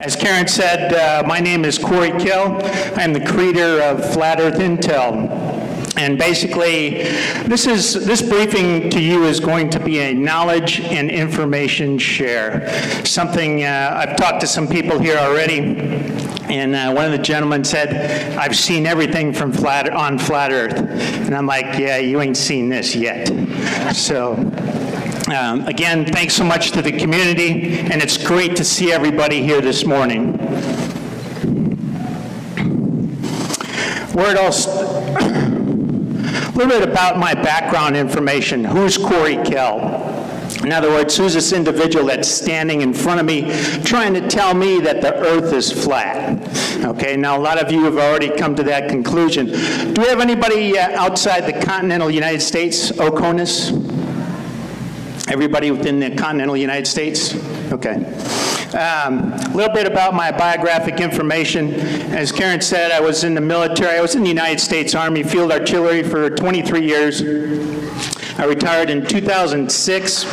As Karen said, my name is Kell. I'm the creator of Flat Earth Intel. And basically, this briefing to you is going to be a knowledge and information share. Something, I've talked to some people here already, and one of the gentlemen said, I've seen everything from on Flat Earth. And I'm like, yeah, you ain't seen this yet. So, again, thanks so much to the community, and it's great to see everybody here this morning. A little bit about my background information. Who's Kell? In other words, who's this individual that's standing in front of me trying to tell me that the earth is flat? Okay, now a lot of you have already come to that conclusion. Do we have anybody outside the continental United States, Oconus? Everybody within the continental United States? Okay. A little bit about my biographic information. As Karen said, I was in the military. I was in the United States Army Field Artillery for 23 years. I retired in 2006,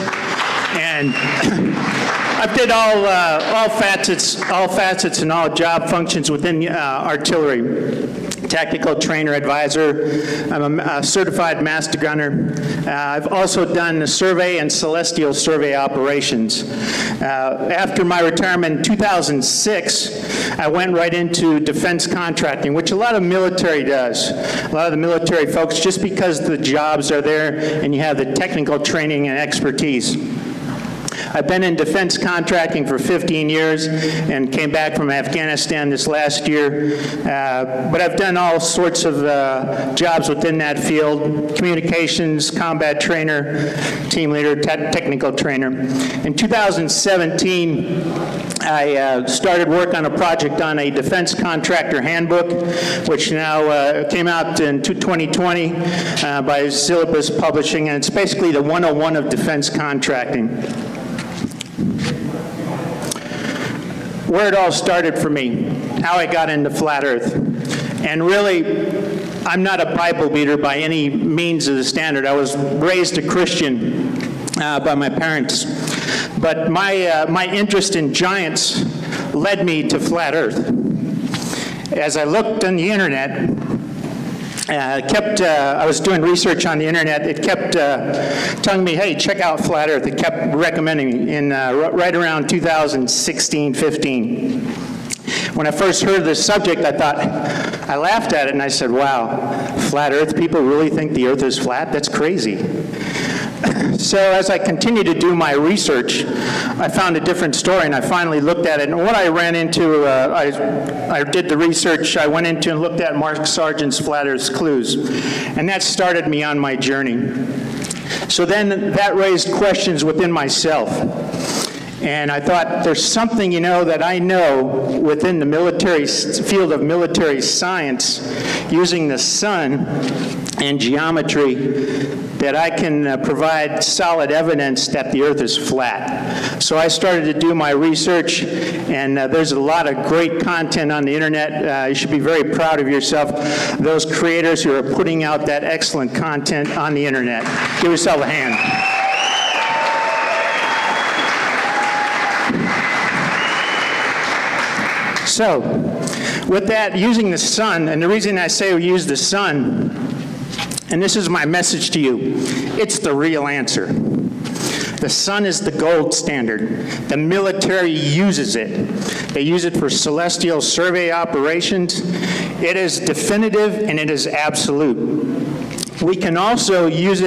and I did all facets and all job functions within artillery. Tactical trainer advisor. I'm a certified master gunner. I've also done the survey and celestial survey operations. After my retirement in 2006, I went right into defense contracting, which a lot of military does. A lot of the military folks, just because the jobs are there and you have the technical training and expertise. I've been in defense contracting for 15 years and came back from Afghanistan this last year. But I've done all sorts of jobs within that field: communications, combat trainer, team leader, technical trainer. In 2017, I started work on a project on a defense contractor handbook, which now came out in 2020 by Syllabus Publishing, and it's basically the 101 of defense contracting. Where it all started for me, how I got into Flat Earth. And really, I'm not a Bible beater by any means of the standard. I was raised a Christian by my parents. But my interest in giants led me to Flat Earth. As I looked on the internet, I was doing research on the internet. It kept telling me, hey, check out Flat Earth. It kept recommending me in right around 2016, 15. When I first heard this subject, I laughed at it and I said, wow, Flat Earth people really think the earth is flat? That's crazy. So as I continued to do my research, I found a different story, and I finally looked at it. And what I ran into, I did the research, I went into and looked at Mark Sargent's Flat Earth's Clues, and that started me on my journey. So then that raised questions within myself. And I thought, there's something, that I know within the military field of military science, using the sun and geometry, that I can provide solid evidence that the earth is flat. So I started to do my research, and there's a lot of great content on the internet. You should be very proud of yourself, those creators who are putting out that excellent content on the internet. Give yourself a hand. So, with that, using the sun, and the reason I say we use the sun, and this is my message to you, it's the real answer. The sun is the gold standard. The military uses it. They use it for celestial survey operations. It is definitive and it is absolute. We can also use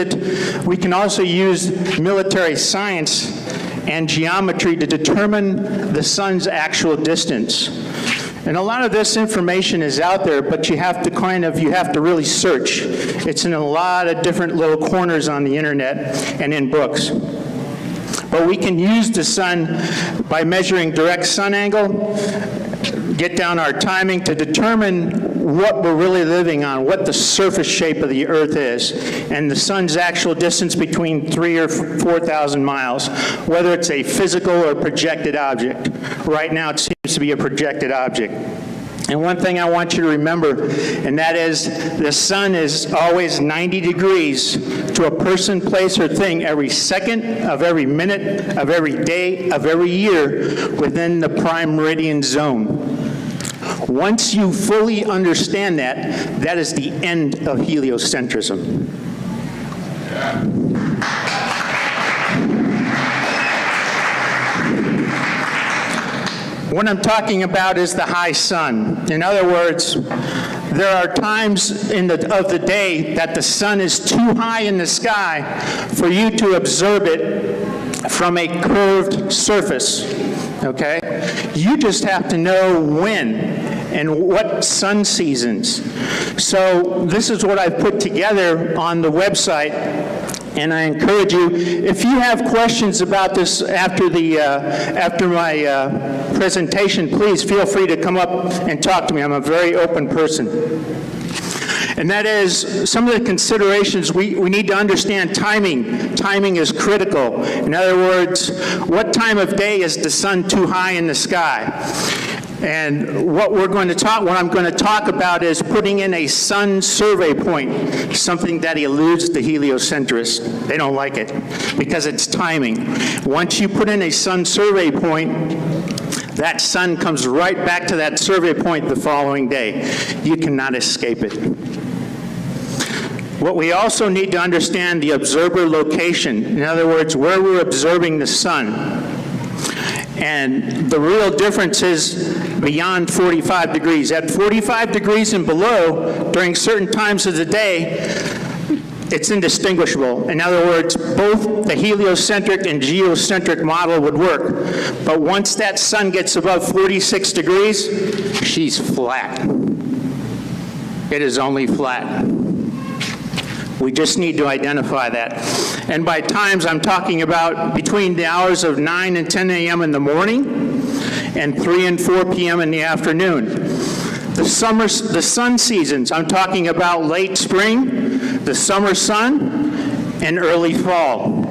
military science and geometry to determine the sun's actual distance. And a lot of this information is out there, but you have to really search. It's in a lot of different little corners on the internet and in books. But we can use the sun by measuring direct sun angle, get down our timing to determine what we're really living on, what the surface shape of the earth is, and the sun's actual distance between 3,000 or 4,000 miles, whether it's a physical or projected object. Right now it seems to be a projected object. And one thing I want you to remember, and that is the sun is always 90 degrees to a person, place, or thing every second of every minute of every day of every year within the prime meridian zone. Once you fully understand that, that is the end of heliocentrism. What I'm talking about is the high sun. In other words, there are times of the day that the sun is too high in the sky for you to observe it from a curved surface, okay? You just have to know when and what sun seasons. So this is what I've put together on the website, and I encourage you, if you have questions about this after my presentation, please feel free to come up and talk to me. I'm a very open person. And that is, some of the considerations, we need to understand timing. Timing is critical. In other words, what time of day is the sun too high in the sky? And what I'm going to talk about is putting in a sun survey point, something that eludes the heliocentrists. They don't like it because it's timing. Once you put in a sun survey point, that sun comes right back to that survey point the following day. You cannot escape it. What we also need to understand, the observer location. In other words, where we're observing the sun. And the real difference is beyond 45 degrees. At 45 degrees and below, during certain times of the day, it's indistinguishable. In other words, both the heliocentric and geocentric model would work. But once that sun gets above 46 degrees, she's flat. It is only flat. We just need to identify that. And by times, I'm talking about between the hours of 9 and 10 a.m. in the morning and 3 and 4 p.m. in the afternoon. The sun seasons, I'm talking about late spring, the summer sun, and early fall.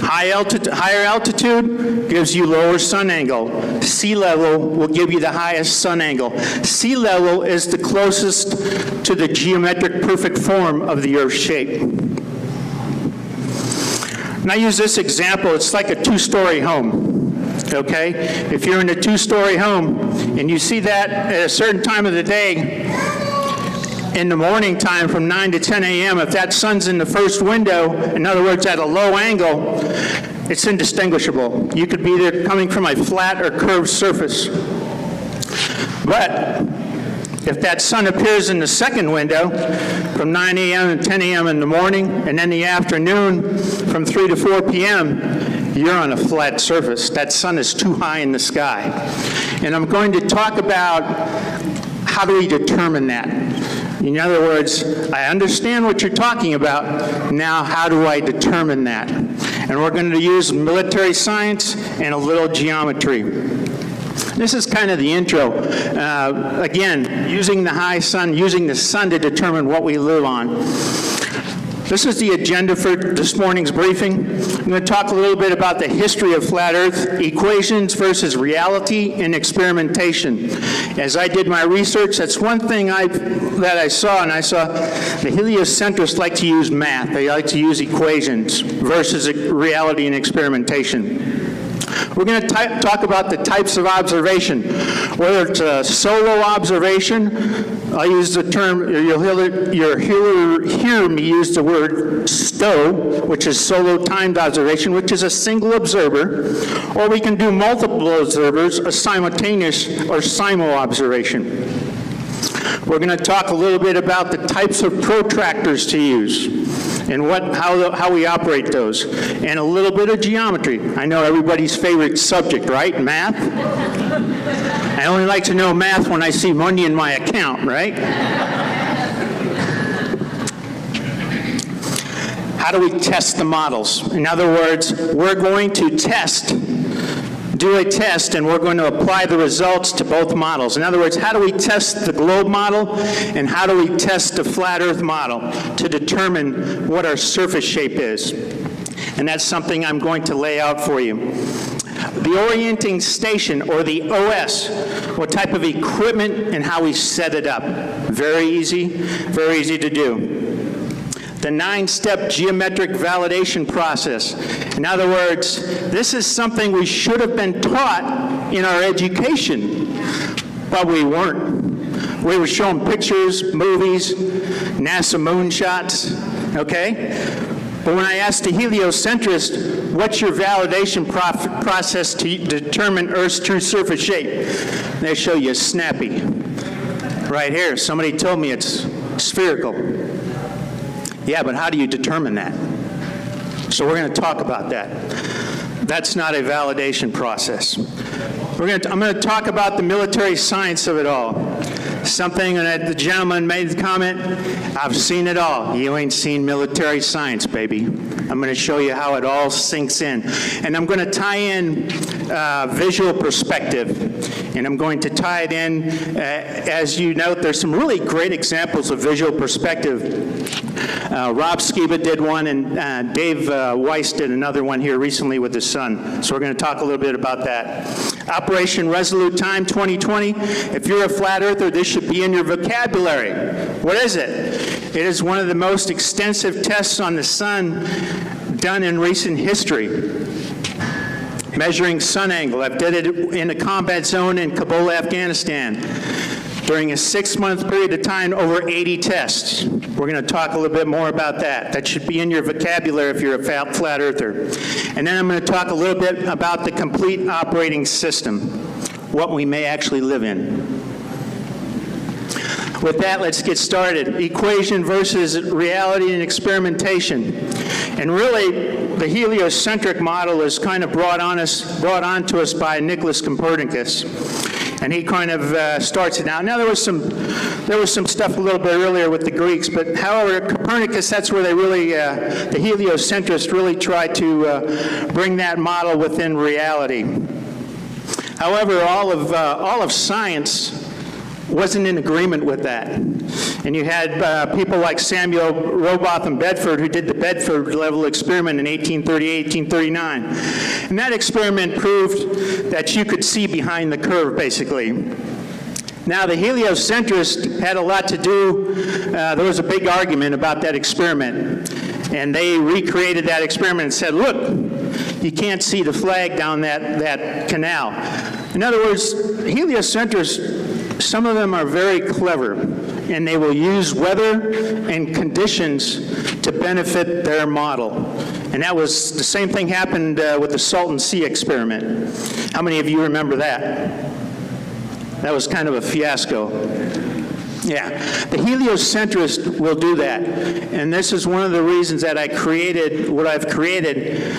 Higher altitude gives you lower sun angle. Sea level will give you the highest sun angle. Sea level is the closest to the geometric perfect form of the Earth's shape. And I use this example. It's like a two-story home, okay? If you're in a two-story home and you see that at a certain time of the day, in the morning time from 9 to 10 a.m., if that sun's in the first window, in other words, at a low angle, it's indistinguishable. You could be either coming from a flat or curved surface. But if that sun appears in the second window from 9 a.m. and 10 a.m. in the morning, and then the afternoon from 3 to 4 p.m., you're on a flat surface. That sun is too high in the sky. And I'm going to talk about how do we determine that. In other words, I understand what you're talking about. Now, how do I determine that? And we're going to use military science and a little geometry. This is kind of the intro. Again, using the high sun, using the sun to determine what we live on. This is the agenda for this morning's briefing. I'm going to talk a little bit about the history of flat Earth, equations versus reality, and experimentation. As I did my research, that's one thing that I saw the heliocentrists like to use math. They like to use equations versus reality and experimentation. We're going to talk about the types of observation, whether it's a solo observation. I'll use the term, you'll hear me use the word STO, which is solo timed observation, which is a single observer, or we can do multiple observers, a simultaneous or simo observation. We're going to talk a little bit about the types of protractors to use and how we operate those, and a little bit of geometry. I know everybody's favorite subject, right? Math. I only like to know math when I see money in my account, right? How do we test the models? In other words, we're going to do a test, and we're going to apply the results to both models. In other words, how do we test the globe model, and how do we test the flat Earth model to determine what our surface shape is? And that's something I'm going to lay out for you. The orienting station, or the OS, what type of equipment, and how we set it up. Very easy to do. The 9-step geometric validation process. In other words, this is something we should have been taught in our education, but we weren't. We were shown pictures, movies, NASA moonshots, okay? But when I asked a heliocentrist, what's your validation process to determine Earth's true surface shape? They show you snappy. Right here, somebody told me it's spherical. Yeah, but how do you determine that? So we're going to talk about that. That's not a validation process. I'm going to talk about the military science of it all. Something that the gentleman made the comment, I've seen it all. You ain't seen military science, baby. I'm going to show you how it all sinks in. And I'm going to tie in visual perspective. And I'm going to tie it in, as you note, there's some really great examples of visual perspective. Rob Skiba did one, and Dave Weiss did another one here recently with his son. So we're going to talk a little bit about that. Operation Resolute Time 2020. If you're a flat earther, this should be in your vocabulary. What is it? It is one of the most extensive tests on the sun done in recent history. Measuring sun angle. I've did it in a combat zone in Kabul, Afghanistan. During a 6-month period of time, over 80 tests. We're going to talk a little bit more about that. That should be in your vocabulary if you're a flat earther. And then I'm going to talk a little bit about the complete operating system, what we may actually live in. With that, let's get started. Equation versus reality and experimentation. And really, the heliocentric model is kind of brought on to us by Nicholas Copernicus. And he kind of starts it out. Now, there was some stuff a little bit earlier with the Greeks, but however, Copernicus, that's where they really, the heliocentrists really tried to bring that model within reality. However, all of science wasn't in agreement with that. And you had people like Samuel Robotham Bedford, who did the Bedford level experiment in 1838, 1839. And that experiment proved that you could see behind the curve, basically. Now, the heliocentrist had a lot to do, there was a big argument about that experiment. And they recreated that experiment and said, look, you can't see the flag down that canal. In other words, heliocentrists, some of them are very clever, and they will use weather and conditions to benefit their model. And that was the same thing happened with the Salton Sea experiment. How many of you remember that? That was kind of a fiasco. Yeah, the heliocentrist will do that. And this is one of the reasons that I created what I've created.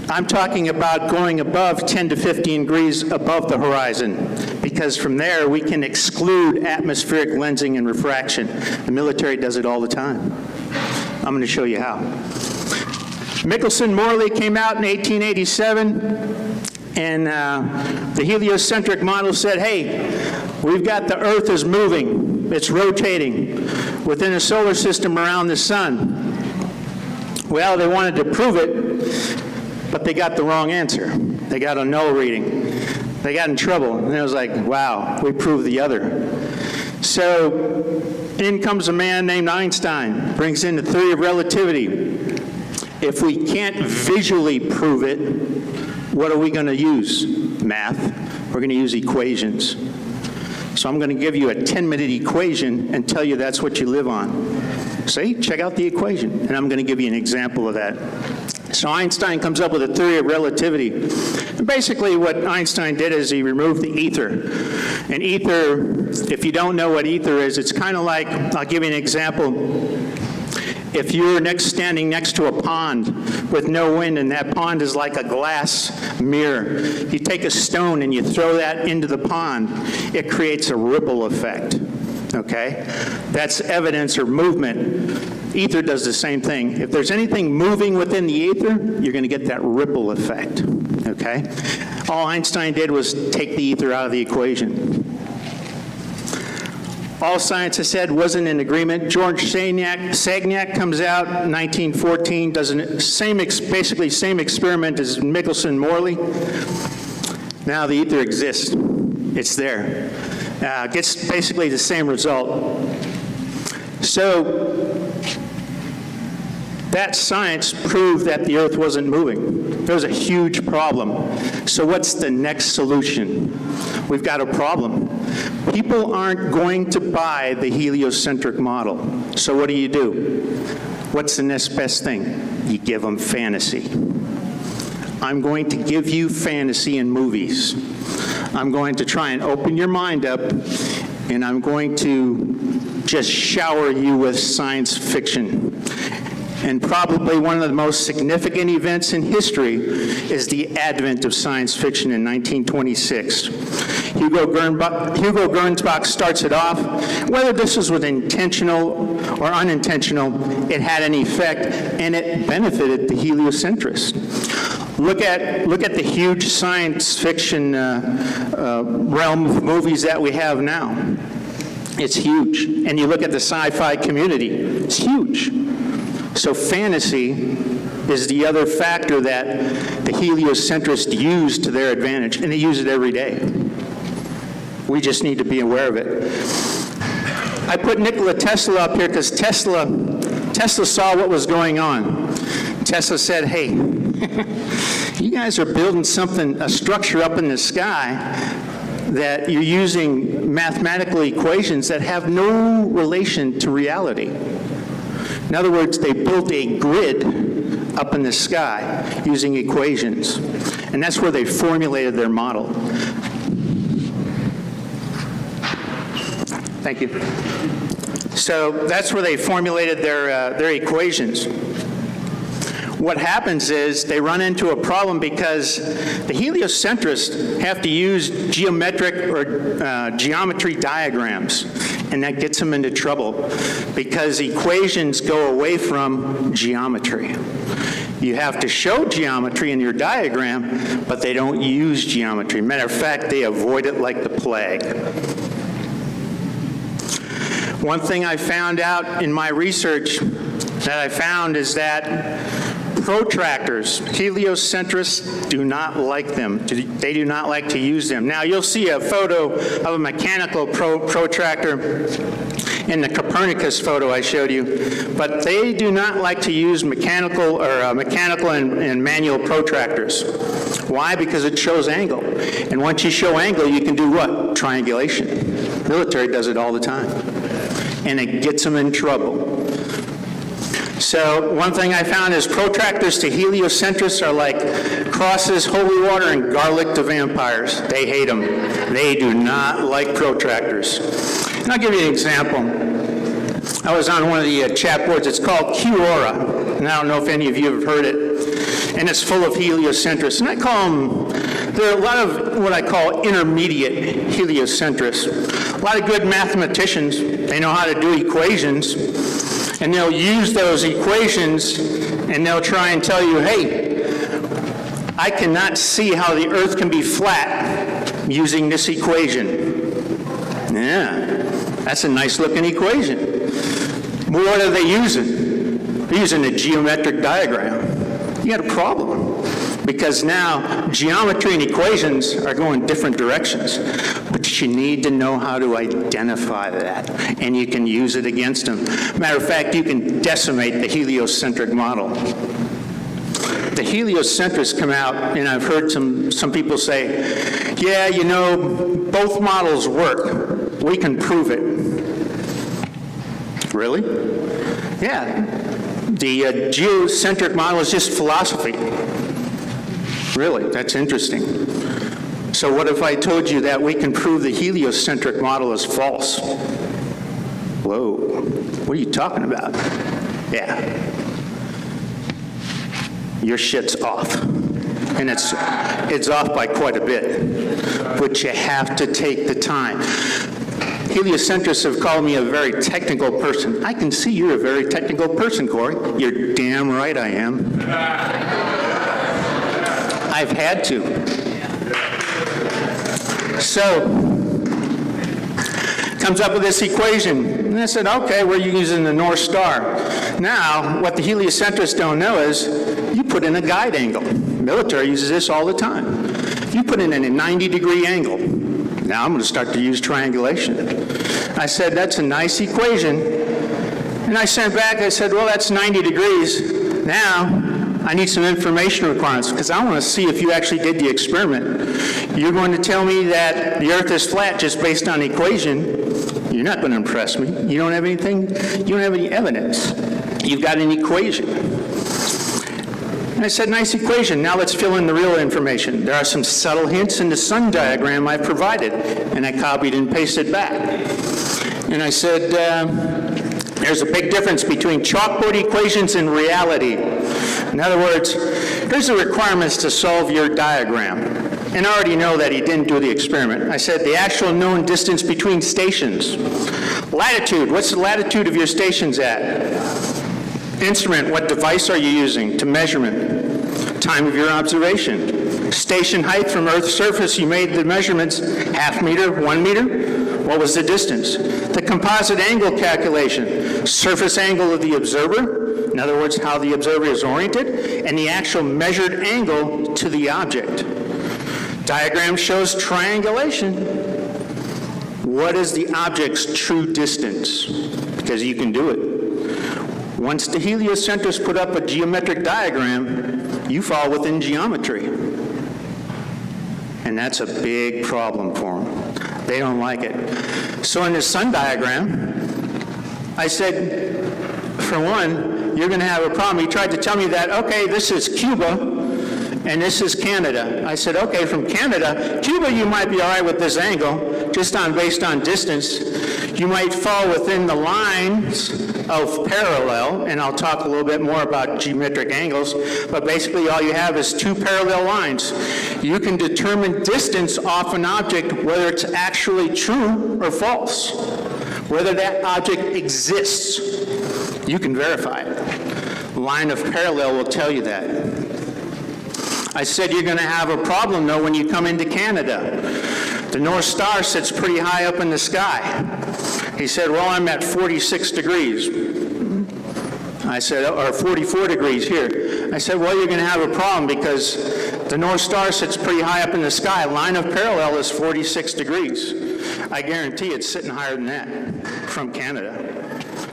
I'm talking about going above 10 to 15 degrees above the horizon, because from there we can exclude atmospheric lensing and refraction. The military does it all the time. I'm going to show you how. Michelson-Morley came out in 1887, and the heliocentric model said, hey, we've got the Earth is moving, it's rotating within a solar system around the sun. Well, they wanted to prove it, but they got the wrong answer. They got a null reading. They got in trouble, and it was like, wow, we proved the other. So in comes a man named Einstein, brings in the theory of relativity. If we can't visually prove it, what are we going to use? Math. We're going to use equations. So I'm going to give you a 10-minute equation and tell you that's what you live on. See, check out the equation, and I'm going to give you an example of that. So Einstein comes up with a theory of relativity. And basically what Einstein did is he removed the ether. And ether, if you don't know what ether is, it's kind of like, I'll give you an example. If you're standing next to a pond with no wind, and that pond is like a glass mirror, you take a stone and you throw that into the pond, it creates a ripple effect. Okay? That's evidence or movement. Ether does the same thing. If there's anything moving within the ether, you're going to get that ripple effect. Okay? All Einstein did was take the ether out of the equation. All science, I said, wasn't in agreement. George Sagnac comes out in 1914, does basically same experiment as Michelson-Morley. Now the ether exists. It's there. Gets basically the same result. So that science proved that the Earth wasn't moving. There was a huge problem. So what's the next solution? We've got a problem. People aren't going to buy the heliocentric model. So what do? What's the next best thing? You give them fantasy. I'm going to give you fantasy in movies. I'm going to try and open your mind up, and I'm going to just shower you with science fiction. And probably one of the most significant events in history is the advent of science fiction in 1926. Hugo Gernsback starts it off. Whether this was with intentional or unintentional, it had an effect, and it benefited the heliocentrists. Look at the huge science fiction realm of movies that we have now. It's huge. And you look at the sci-fi community, it's huge. So fantasy is the other factor that the heliocentrists use to their advantage, and they use it every day. We just need to be aware of it. I put Nikola Tesla up here because Tesla saw what was going on. Tesla said, hey, you guys are building a structure up in the sky that you're using mathematical equations that have no relation to reality. In other words, they built a grid up in the sky using equations, and that's where they formulated their model. Thank you. So that's where they formulated their equations. What happens is they run into a problem because the heliocentrists have to use geometric or geometry diagrams, and that gets them into trouble because equations go away from geometry. You have to show geometry in your diagram, but they don't use geometry. Matter of fact, they avoid it like the plague. One thing I found out in my research is that protractors, heliocentrists do not like them. They do not like to use them. Now, you'll see a photo of a mechanical protractor in the Copernicus photo I showed you, but they do not like to use mechanical and manual protractors. Why? Because it shows angle. And once you show angle, you can do what? Triangulation. Military does it all the time. And it gets them in trouble. So one thing I found is protractors to heliocentrists are like crosses, holy water, and garlic to vampires. They hate them. They do not like protractors. And I'll give you an example. I was on one of the chat boards. It's called Q-Aura, and I don't know if any of you have heard it. And it's full of heliocentrists. And I call them, there are a lot of what I call intermediate heliocentrists. A lot of good mathematicians. They know how to do equations. And they'll use those equations, and they'll try and tell you, hey, I cannot see how the Earth can be flat using this equation. Yeah, that's a nice-looking equation. But what are they using? They're using a geometric diagram. You got a problem. Because now geometry and equations are going different directions. But you need to know how to identify that, and you can use it against them. Matter of fact, you can decimate the heliocentric model. The heliocentrists come out, and I've heard some people say, yeah, you know, both models work. We can prove it. Really? Yeah. The geocentric model is just philosophy. Really? That's interesting. So what if I told you that we can prove the heliocentric model is false? Whoa, what are you talking about? Yeah. Your shit's off. And it's off by quite a bit. But you have to take the time. Heliocentrists have called me a very technical person. I can see you're a very technical person, Corey. You're damn right I am. I've had to. So, comes up with this equation. And I said, okay, we're using the North Star. Now, what the heliocentrists don't know is you put in a guide angle. Military uses this all the time. You put in a 90-degree angle. Now I'm going to start to use triangulation. I said, that's a nice equation. And I sent back, I said, well, that's 90 degrees. Now, I need some information requirements because I want to see if you actually did the experiment. You're going to tell me that the Earth is flat just based on the equation. You're not going to impress me. You don't have anything, you don't have any evidence. You've got an equation. And I said, nice equation. Now let's fill in the real information. There are some subtle hints in the sun diagram I've provided. And I copied and pasted back. And I said, there's a big difference between chalkboard equations and reality. In other words, here's the requirements to solve your diagram. And I already know that he didn't do the experiment. I said the actual known distance between stations. Latitude, what's the latitude of your stations at? Instrument, what device are you using to measurement? Time of your observation. Station height from Earth's surface, you made the measurements, half meter, 1 meter. What was the distance? The composite angle calculation, surface angle of the observer, in other words, how the observer is oriented, and the actual measured angle to the object. Diagram shows triangulation. What is the object's true distance? Because you can do it. Once the heliocentrics put up a geometric diagram, you fall within geometry. And that's a big problem for them. They don't like it. So in this sun diagram, I said, for one, you're going to have a problem. He tried to tell me that, okay, this is Cuba, and this is Canada. I said, okay, from Canada, Cuba, you might be all right with this angle, just based on distance. You might fall within the lines of parallel, and I'll talk a little bit more about geometric angles, but basically all you have is two parallel lines. You can determine distance off an object, whether it's actually true or false, whether that object exists. You can verify it. Line of parallel will tell you that. I said you're going to have a problem, though, when you come into Canada. The North Star sits pretty high up in the sky. He said, well, I'm at 46 degrees. I said, or 44 degrees here. I said, well, you're going to have a problem because the North Star sits pretty high up in the sky. Line of parallel is 46 degrees. I guarantee it's sitting higher than that from Canada.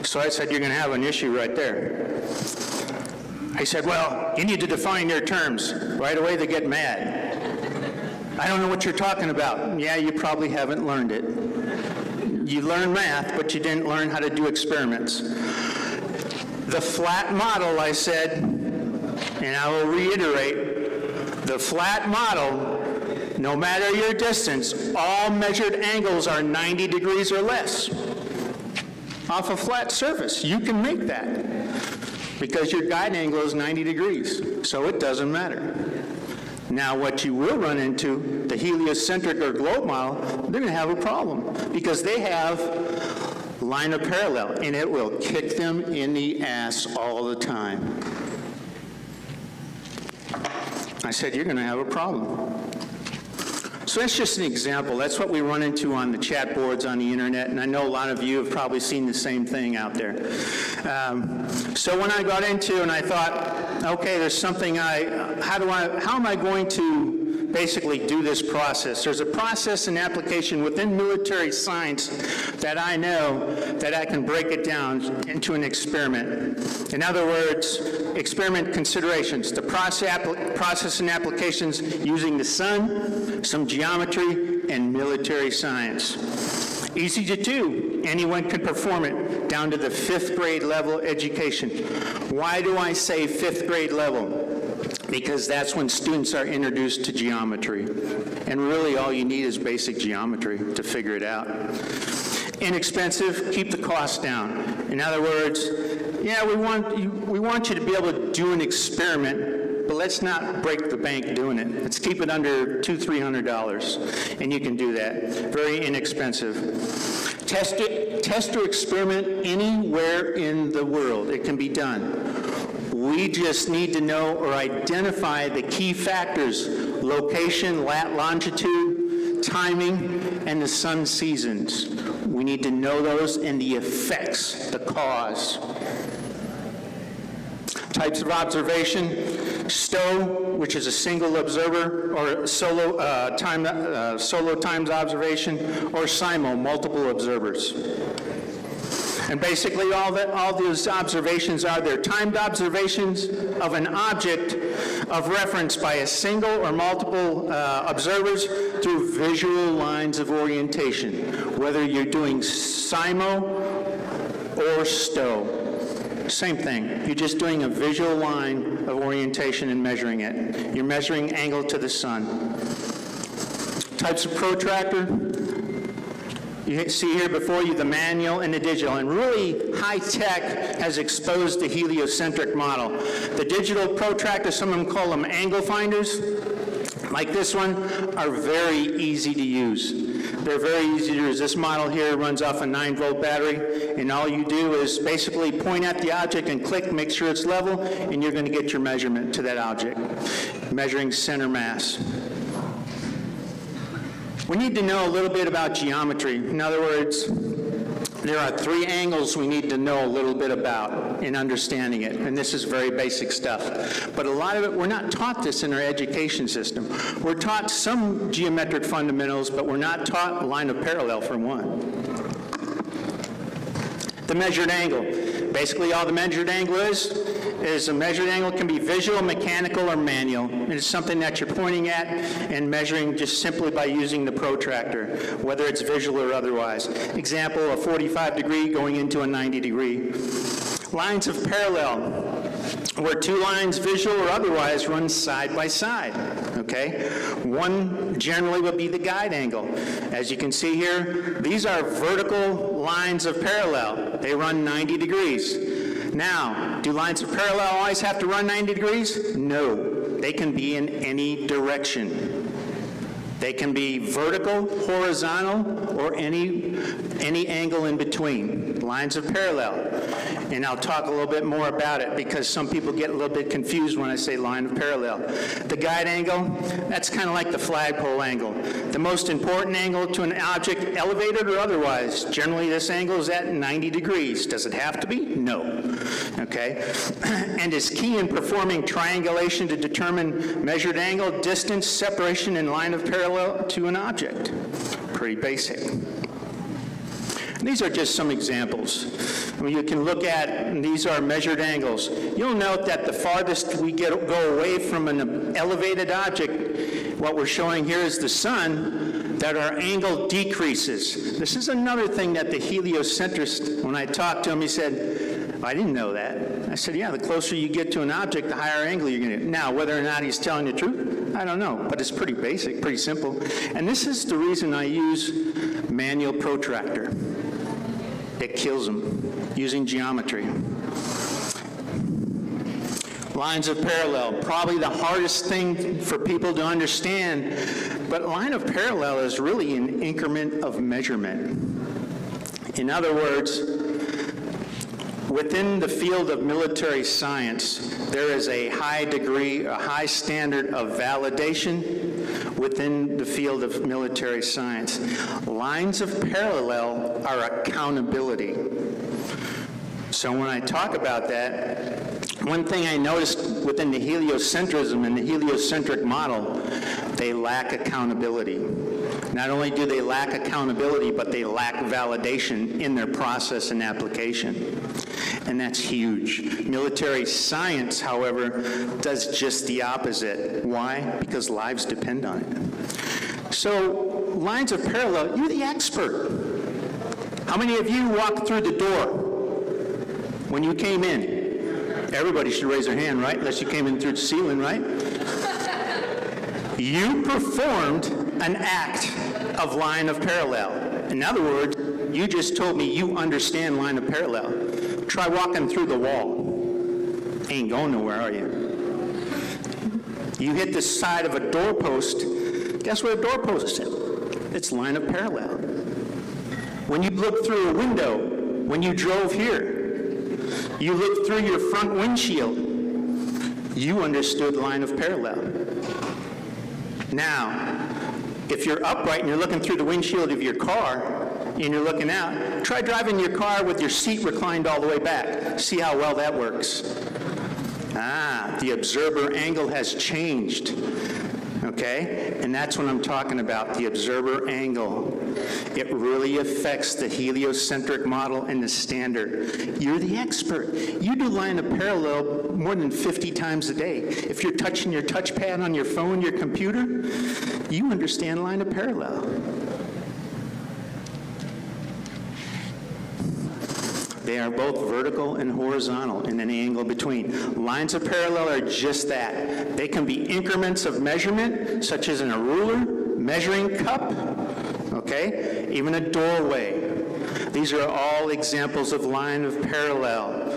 So I said, you're going to have an issue right there. I said, well, you need to define your terms. Right away, they get mad. I don't know what you're talking about. Yeah, you probably haven't learned it. You learn math, but you didn't learn how to do experiments. The flat model, I said, and I will reiterate, the flat model, no matter your distance, all measured angles are 90 degrees or less. Off a flat surface, you can make that because your guide angle is 90 degrees, so it doesn't matter. Now, what you will run into, the heliocentric or globe model, they're going to have a problem because they have line of parallel, and it will kick them in the ass all the time. I said, you're going to have a problem. So that's just an example. That's what we run into on the chat boards on the internet, and I know a lot of you have probably seen the same thing out there. So when I got into and I thought, okay, there's something how am I going to basically do this process? There's a process and application within military science that I know that I can break it down into an experiment. In other words, experiment considerations, the process and applications using the sun, some geometry, and military science. Easy to do. Anyone can perform it down to the 5th grade level education. Why do I say 5th grade level? Because that's when students are introduced to geometry. And really all you need is basic geometry to figure it out. Inexpensive, keep the cost down. In other words, yeah, we want you to be able to do an experiment, but let's not break the bank doing it. Let's keep it under $200-300, and you can do that. Very inexpensive. Test or experiment anywhere in the world. It can be done. We just need to know or identify the key factors: location, longitude, timing, and the sun seasons. We need to know those and the effects, the cause. Types of observation. STO, which is a single observer, or solo times observation, or SIMO, multiple observers. And basically all those observations are, they're timed observations of an object of reference by a single or multiple observers through visual lines of orientation, whether you're doing SIMO or STO. Same thing. You're just doing a visual line of orientation and measuring it. You're measuring angle to the sun. Types of protractor. You see here before you the manual and the digital, and really high tech has exposed the heliocentric model. The digital protractors, some of them call them angle finders, like this one, are very easy to use. They're very easy to use. This model here runs off a 9-volt battery, and all you do is basically point at the object and click, make sure it's level, and you're going to get your measurement to that object, measuring center mass. We need to know a little bit about geometry. In other words, there are 3 angles we need to know a little bit about in understanding it, and this is very basic stuff. But a lot of it, we're not taught this in our education system. We're taught some geometric fundamentals, but we're not taught line of parallel, for one. The measured angle. Basically, all the measured angle is a measured angle can be visual, mechanical, or manual. It's something that you're pointing at and measuring just simply by using the protractor, whether it's visual or otherwise. Example, a 45 degree going into a 90 degree. Lines of parallel, where 2 lines, visual or otherwise, run side by side, okay? One generally would be the guide angle. As you can see here, these are vertical lines of parallel. They run 90 degrees. Now, do lines of parallel always have to run 90 degrees? No. They can be in any direction. They can be vertical, horizontal, or any angle in between. Lines of parallel. And I'll talk a little bit more about it because some people get a little bit confused when I say line of parallel. The guide angle, that's kind of like the flagpole angle. The most important angle to an object, elevated or otherwise. Generally, this angle is at 90 degrees. Does it have to be? No. Okay? And is key in performing triangulation to determine measured angle, distance, separation, and line of parallel to an object. Pretty basic. These are just some examples. I mean, you can look at, and these are measured angles. You'll note that the farthest we go away from an elevated object, what we're showing here is the sun, that our angle decreases. This is another thing that the heliocentrist, when I talked to him, he said, I didn't know that. I said, yeah, the closer you get to an object, the higher angle you're going to get. Now, whether or not he's telling the truth, I don't know, but it's pretty basic, pretty simple. And this is the reason I use manual protractor. It kills them, using geometry. Lines of parallel, probably the hardest thing for people to understand, but line of parallel is really an increment of measurement. In other words, within the field of military science, there is a high degree, a high standard of validation within the field of military science. Lines of parallel are accountability. So when I talk about that, one thing I noticed within the heliocentrism and the heliocentric model, they lack accountability. Not only do they lack accountability, but they lack validation in their process and application. And that's huge. Military science, however, does just the opposite. Why? Because lives depend on it. So, lines of parallel, you're the expert. How many of you walked through the door when you came in? Everybody should raise their hand, right? Unless you came in through the ceiling, right? You performed an act of line of parallel. In other words, you just told me you understand line of parallel. Try walking through the wall. Ain't going nowhere, are you? You hit the side of a doorpost. Guess where the doorpost is? It's line of parallel. When you looked through a window, when you drove here, you looked through your front windshield, you understood line of parallel. Now, if you're upright and you're looking through the windshield of your car, and you're looking out, try driving your car with your seat reclined all the way back. See how well that works. The observer angle has changed, okay? And that's what I'm talking about, the observer angle. It really affects the heliocentric model and the standard. You're the expert. You do line of parallel more than 50 times a day. If you're touching your touchpad on your phone, your computer, you understand line of parallel. They are both vertical and horizontal in an angle between. Lines of parallel are just that. They can be increments of measurement, such as in a ruler, measuring cup, okay, even a doorway. These are all examples of line of parallel.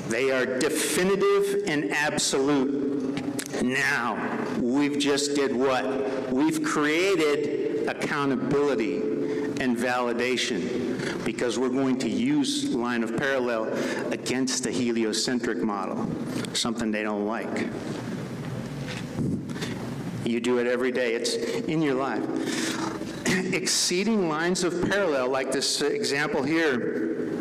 They are definitive and absolute. Now, we've just did what? We've created accountability and validation, because we're going to use line of parallel against the heliocentric model, something they don't like. You do it every day. It's in your life. Exceeding lines of parallel, like this example here,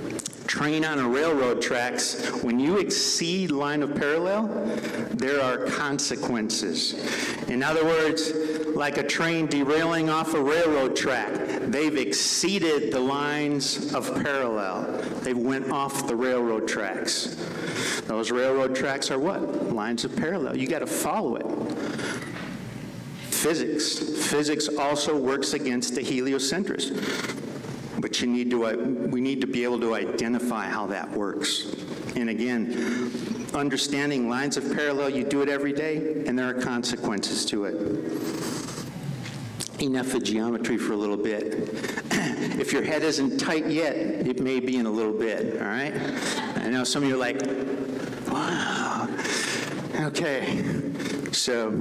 train on a railroad tracks, when you exceed line of parallel, there are consequences. In other words, like a train derailing off a railroad track, they've exceeded the lines of parallel. They went off the railroad tracks. Those railroad tracks are what? Lines of parallel. You got to follow it. Physics also works against the heliocentric. But we need to be able to identify how that works. And again, understanding lines of parallel, you do it every day, and there are consequences to it. Enough of geometry for a little bit. If your head isn't tight yet, it may be in a little bit, all right? I know some of you are like, wow. Okay, so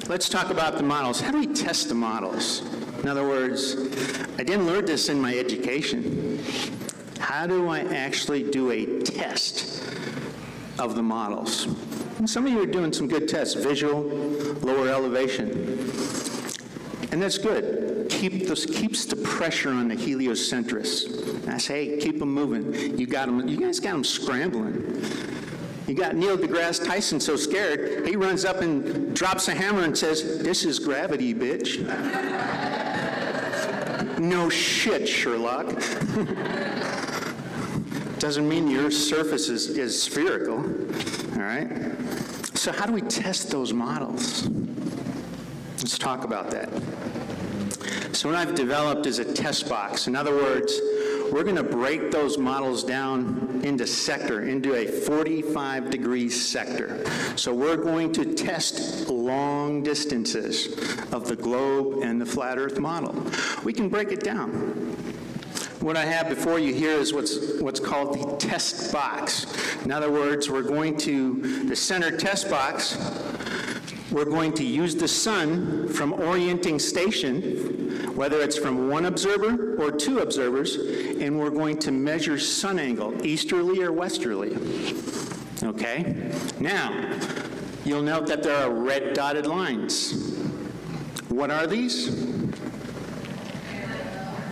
let's talk about the models. How do we test the models? In other words, I didn't learn this in my education. How do I actually do a test of the models? And some of you are doing some good tests, visual, lower elevation. And that's good. Keeps the pressure on the heliocentrics. I say, hey, keep them moving. You guys got them scrambling. You got Neil deGrasse Tyson so scared, he runs up and drops a hammer and says, "This is gravity, bitch." No shit, Sherlock. Doesn't mean your surface is spherical, all right? So how do we test those models? Let's talk about that. So what I've developed is a test box. In other words, we're going to break those models down into a 45-degree sector. So we're going to test long distances of the globe and the flat Earth model. We can break it down. What I have before you here is what's called the test box. In other words, the center test box, we're going to use the sun from orienting station, whether it's from one observer or two observers, and we're going to measure sun angle, easterly or westerly. Okay? Now, you'll note that there are red dotted lines. What are these?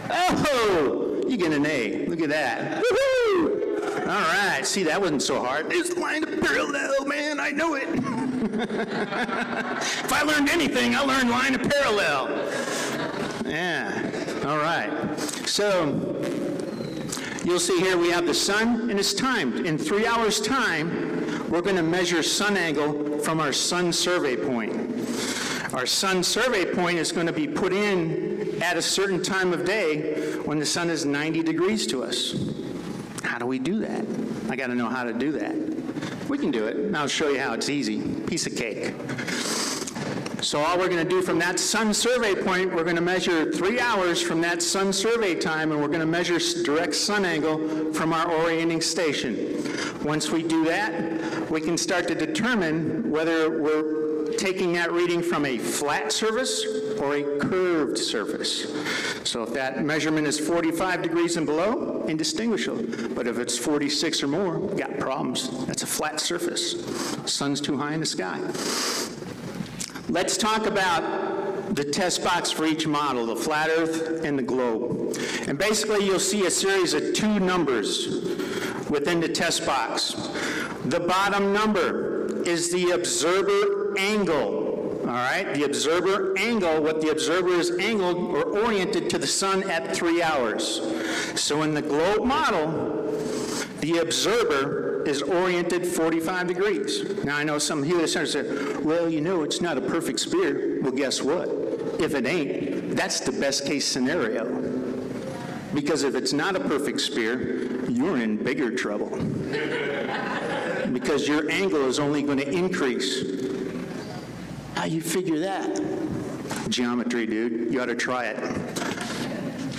Oh, you get an A. Look at that. Woohoo! All right. See, that wasn't so hard. It's line of parallel, man. I know it. If I learned anything, I learned line of parallel. Yeah. All right. So you'll see here we have the sun, and it's timed. In 3 hours' time, we're going to measure sun angle from our sun survey point. Our sun survey point is going to be put in at a certain time of day when the sun is 90 degrees to us. How do we do that? I got to know how to do that. We can do it, and I'll show you how. It's easy. Piece of cake. So all we're going to do from that sun survey point, we're going to measure 3 hours from that sun survey time, and we're going to measure direct sun angle from our orienting station. Once we do that, we can start to determine whether we're taking that reading from a flat surface or a curved surface. So if that measurement is 45 degrees and below, indistinguishable. But if it's 46 or more, we've got problems. That's a flat surface. Sun's too high in the sky. Let's talk about the test box for each model, the flat Earth and the globe. And basically you'll see a series of two numbers within the test box. The bottom number is the observer angle. All right, the observer angle, what the observer is angled or oriented to the sun at 3 hours. So in the globe model, the observer is oriented 45 degrees. Now I know some heliocentrics say, well, you know, it's not a perfect sphere. Well, guess what? If it ain't, that's the best case scenario. Because if it's not a perfect sphere, you're in bigger trouble. Because your angle is only going to increase. How you figure that? Geometry, dude. You ought to try it.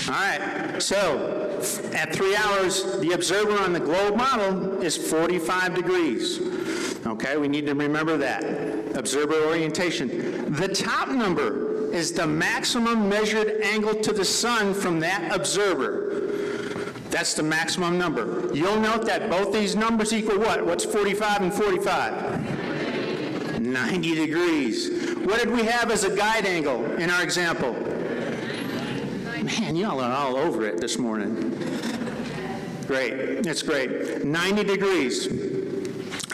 All right, so at 3 hours, the observer on the globe model is 45 degrees. Okay, we need to remember that. Observer orientation. The top number is the maximum measured angle to the sun from that observer. That's the maximum number. You'll note that both these numbers equal what? What's 45 and 45? 90 degrees. What did we have as a guide angle in our example? Man, y'all are all over it this morning. Great, it's great. 90 degrees.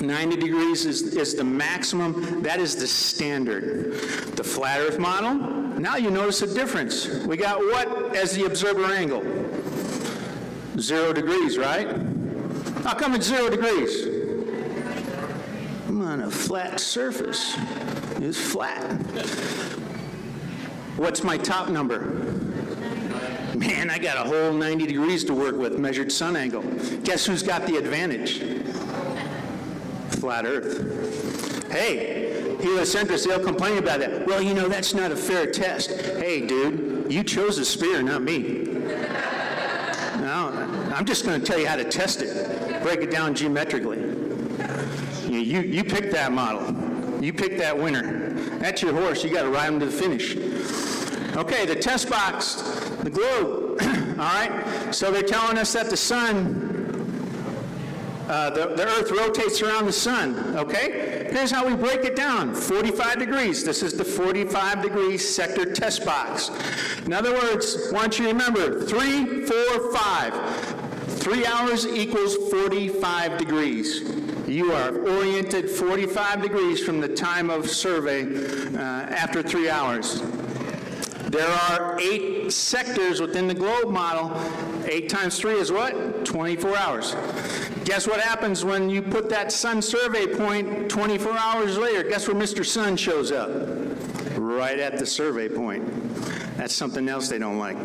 90 degrees is the maximum, that is the standard. The flat earth model, now you notice a difference. We got what as the observer angle? 0 degrees, right? How come it's 0 degrees? I'm on a flat surface. It's flat. What's my top number? Man, I got a whole 90 degrees to work with, measured sun angle. Guess who's got the advantage? Flat Earth. Hey, heliocentrics, they'll complain about that. Well, you know, that's not a fair test. Hey, dude, you chose a sphere, not me. No, I'm just going to tell you how to test it. Break it down geometrically. You pick that model. You pick that winner. That's your horse. You got to ride him to the finish. Okay, the test box, the globe. All right, so they're telling us that the sun, the Earth rotates around the sun. Okay, here's how we break it down. 45 degrees. This is the 45-degree sector test box. In other words, I want you to remember 3, 4, 5. 3 hours equals 45 degrees. You are oriented 45 degrees from the time of survey after 3 hours. There are 8 sectors within the globe model. 8 times 3 is what? 24 hours. Guess what happens when you put that sun survey point 24 hours later? Guess where Mr. Sun shows up? Right at the survey point. That's something else they don't like.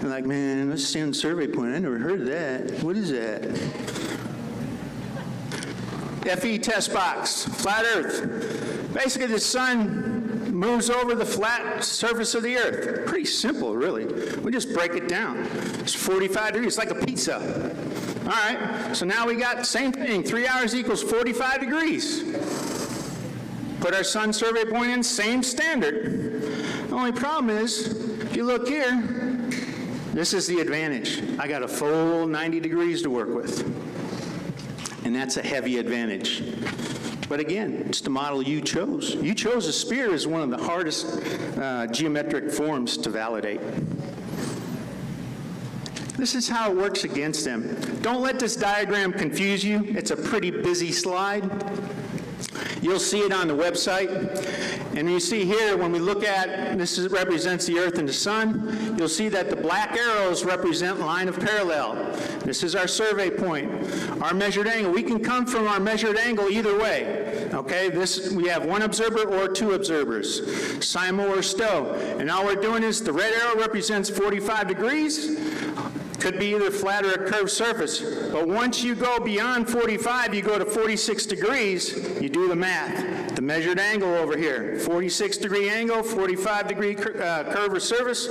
They're like, man, let's stay on the survey point. I never heard of that. What is that? FE test box, flat Earth. Basically, the sun moves over the flat surface of the Earth. Pretty simple, really. We just break it down. It's 45 degrees, it's like a pizza. All right, so now we got the same thing. 3 hours equals 45 degrees. Put our sun survey point in, same standard. The only problem is, if you look here, this is the advantage. I got a full 90 degrees to work with. And that's a heavy advantage. But again, it's the model you chose. You chose a sphere as one of the hardest geometric forms to validate. This is how it works against them. Don't let this diagram confuse you. It's a pretty busy slide. You'll see it on the website. And you see here, when we look at, represents the Earth and the Sun, you'll see that the black arrows represent line of parallel. This is our survey point. Our measured angle, we can come from our measured angle either way. Okay, we have one observer or 2 observers, SIMO or STO. And all we're doing is, the red arrow represents 45 degrees. Could be either flat or a curved surface. But once you go beyond 45, you go to 46 degrees, you do the math. The measured angle over here, 46-degree angle, 45-degree curve or surface,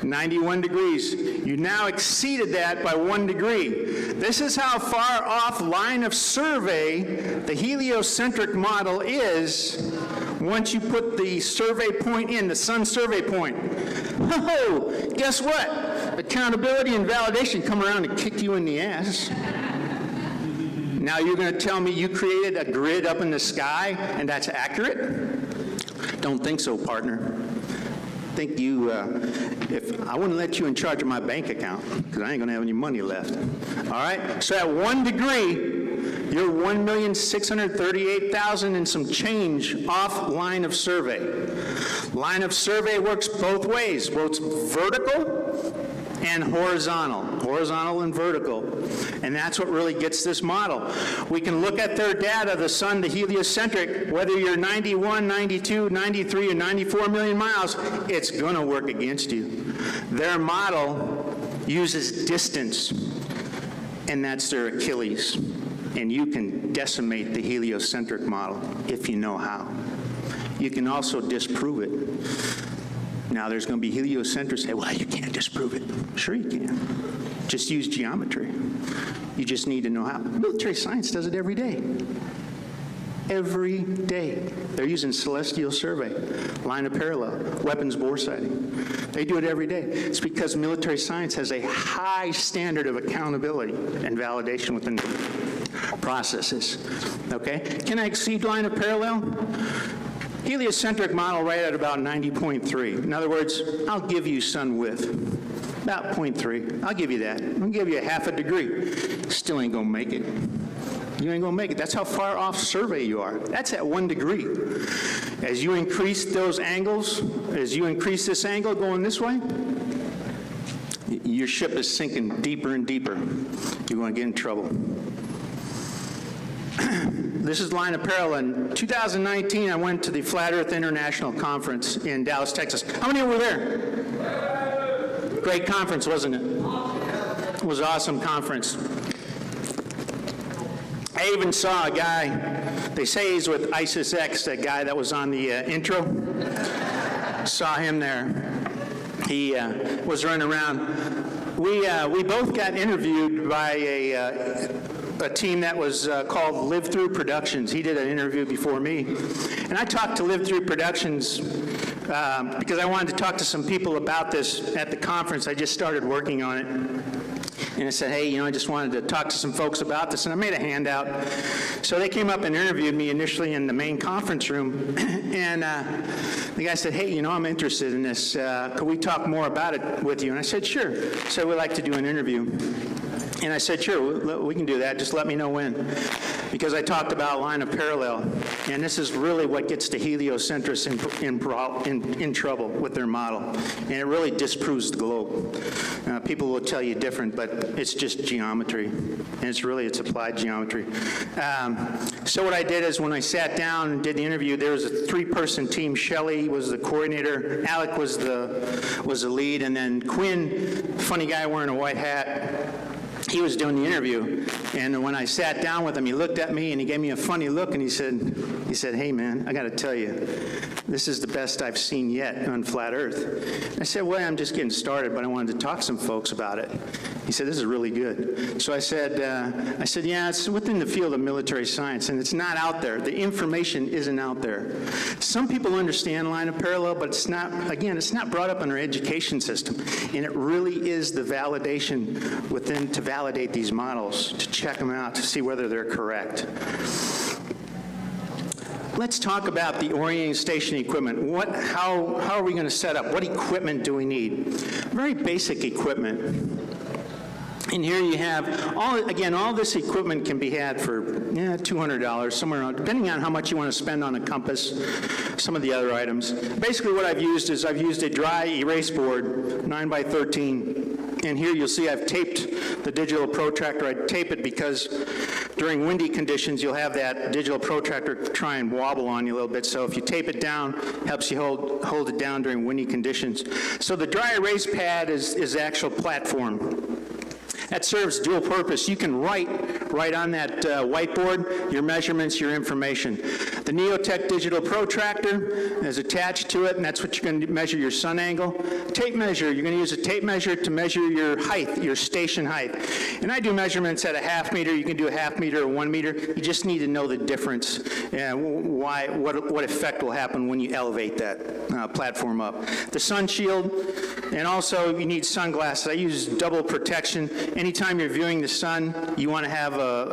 91 degrees. You now exceeded that by 1 degree. This is how far off line of survey the heliocentric model is once you put the survey point in, the sun survey point. Oh, guess what? Accountability and validation come around and kick you in the ass. Now you're going to tell me you created a grid up in the sky and that's accurate? Don't think so, partner. Think you, if I wouldn't let you in charge of my bank account because I ain't going to have any money left. All right? So at 1 degree, You're 1,638,000 and some change off line of survey. Line of survey works both ways, both vertical and horizontal and vertical. And that's what really gets this model. We can look at their data, the sun, the heliocentric, whether you're 91, 92, 93, or 94 million miles, it's going to work against you. Their model uses distance, and that's their Achilles. And you can decimate the heliocentric model if you know how. You can also disprove it. Now, there's going to be heliocentrics say, well, you can't disprove it. Sure you can. Just use geometry. You just need to know how. Military science does it every day. Every day. They're using celestial survey, line of parallel, weapons bore sighting. They do it every day. It's because military science has a high standard of accountability and validation within the processes. Okay? Can I exceed line of parallel? Heliocentric model right at about 90.3. In other words, I'll give you sun width, about 0.3. I'll give you that. I'll give you a half a degree. Still ain't gonna make it. You ain't gonna make it. That's how far off survey you are. That's at 1 degree. As you increase those angles, as you increase this angle going this way, your ship is sinking deeper and deeper. You're gonna get in trouble. This is line of parallel. In 2019, I went to the Flat Earth International Conference in Dallas, Texas. How many were there? Great conference, wasn't it? It was an awesome conference. I even saw a guy, they say he's with ISIS X, that guy that was on the intro. Saw him there. He was running around. We both got interviewed by a team that was called Live Through Productions. He did an interview before me. And I talked to Live Through Productions because I wanted to talk to some people about this at the conference. I just started working on it. And I said, hey, I just wanted to talk to some folks about this. And I made a handout. So they came up and interviewed me initially in the main conference room. And the guy said, hey, I'm interested in this. Could we talk more about it with you? And I said, sure. So we'd like to do an interview. And I said, sure, we can do that. Just let me know when. Because I talked about line of parallel. And this is really what gets the heliocentrics in trouble with their model. And it really disproves the globe. People will tell you different, but it's just geometry. And it's applied geometry. So what I did is when I sat down and did the interview, there was a 3-person team. Shelley was the coordinator. Alec was the lead. And then Quinn, funny guy wearing a white hat, he was doing the interview, and when I sat down with him, he looked at me and he gave me a funny look, and he said, hey man, I got to tell you, this is the best I've seen yet on flat Earth. I said, well, I'm just getting started, but I wanted to talk to some folks about it. He said, this is really good. So I said, yeah, it's within the field of military science, and it's not out there. The information isn't out there. Some people understand line of parallel, but it's not brought up in our education system, and it really is the validation within to validate these models, to check them out, to see whether they're correct. Let's talk about the orienting station equipment. How are we going to set up? What equipment do we need? Very basic equipment. And here you have, all this equipment can be had for $200, somewhere around, depending on how much you want to spend on a compass, some of the other items. Basically what I've used a dry erase board, 9x13, and here you'll see I've taped the digital protractor. I tape it because during windy conditions, you'll have that digital protractor try and wobble on you a little bit, so if you tape it down, it helps you hold it down during windy conditions. So the dry erase pad is the actual platform. That serves dual purpose. You can write on that whiteboard your measurements, your information. The Neotech digital protractor is attached to it, and that's what you're going to measure your sun angle. Tape measure, you're going to use a tape measure to measure your height, your station height. And I do measurements at a ½ meter. You can do a ½ meter or 1 meter. You just need to know the difference and what effect will happen when you elevate that platform up. The sun shield, and also you need sunglasses. I use double protection. Anytime you're viewing the sun, you want to have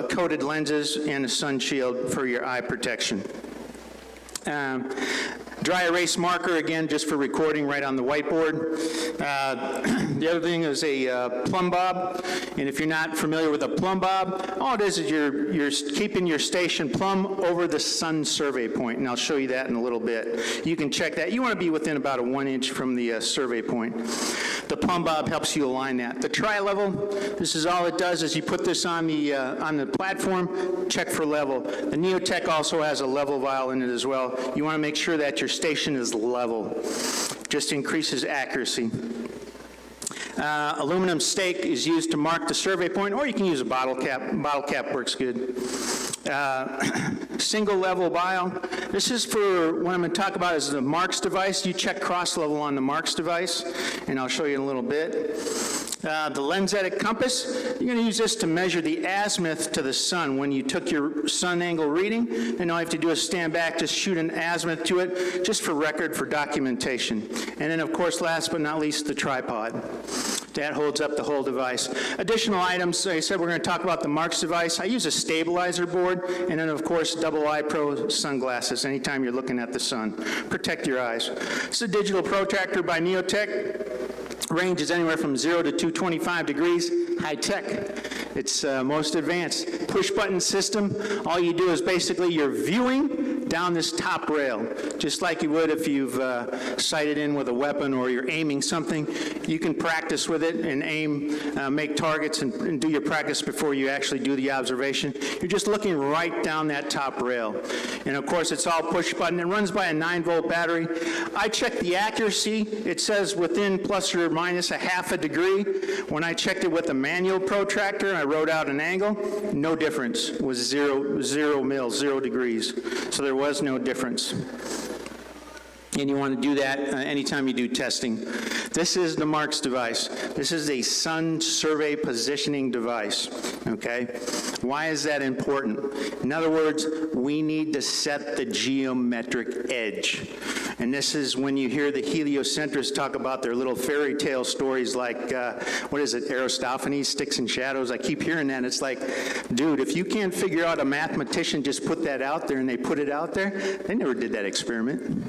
coated lenses and a sun shield for your eye protection. Dry erase marker, again, just for recording right on the whiteboard. The other thing is a plumb bob, and if you're not familiar with a plumb bob, all it is you're keeping your station plumb over the sun survey point, and I'll show you that in a little bit. You can check that. You want to be within about a 1 inch from the survey point. The plumb bob helps you align that. The tri-level, this is all it does is you put this on the platform, check for level. The Neotech also has a level vial in it as well. You want to make sure that your station is level. Just increases accuracy. Aluminum stake is used to mark the survey point, or you can use a bottle cap. Bottle cap works good. Single level vial. This is for what I'm going to talk about is the Marks device. You check cross level on the Marks device, and I'll show you in a little bit. The lensatic compass, you're going to use this to measure the azimuth to the sun. When you took your sun angle reading, and all you have to do is stand back, just shoot an azimuth to it, just for record, for documentation. And then, of course, last but not least, the tripod. That holds up the whole device. Additional items, like I said, we're going to talk about the Marks device. I use a stabilizer board, and then, of course, double eye pro sunglasses anytime you're looking at the sun. Protect your eyes. It's a digital protractor by Neotech. Range is anywhere from 0 to 225 degrees, high tech. It's most advanced. Push button system. All you do is basically you're viewing down this top rail, just like you would if you've sighted in with a weapon or you're aiming something. You can practice with it and aim, make targets and do your practice before you actually do the observation. You're just looking right down that top rail. And of course, it's all push button. It runs by a 9-volt battery. I checked the accuracy. It says within plus or minus a half a degree. When I checked it with a manual protractor, I wrote out an angle. No difference. It was 0 degrees. So there was no difference. And you want to do that anytime you do testing. This is the Marks device. This is a sun survey positioning device, okay? Why is that important? In other words, we need to set the geometric edge. And this is when you hear the heliocentrists talk about their little fairy tale stories like, what is it, Aristophanes, sticks and shadows. I keep hearing that. It's like, dude, if you can't figure out a mathematician just put that out there and they put it out there, they never did that experiment.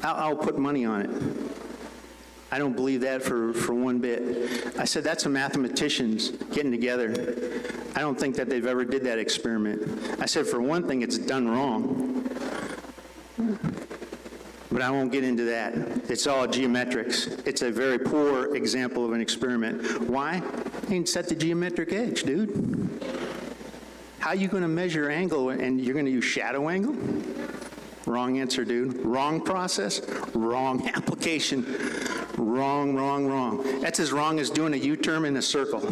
I'll put money on it. I don't believe that for one bit. I said, that's a mathematicians getting together. I don't think that they've ever did that experiment. I said, for one thing, it's done wrong. But I won't get into that. It's all geometrics. It's a very poor example of an experiment. Why? You didn't set the geometric edge, dude. How are you going to measure angle and you're going to use shadow angle? Wrong answer, dude. Wrong process, wrong application. Wrong. That's as wrong as doing a U-turn in a circle,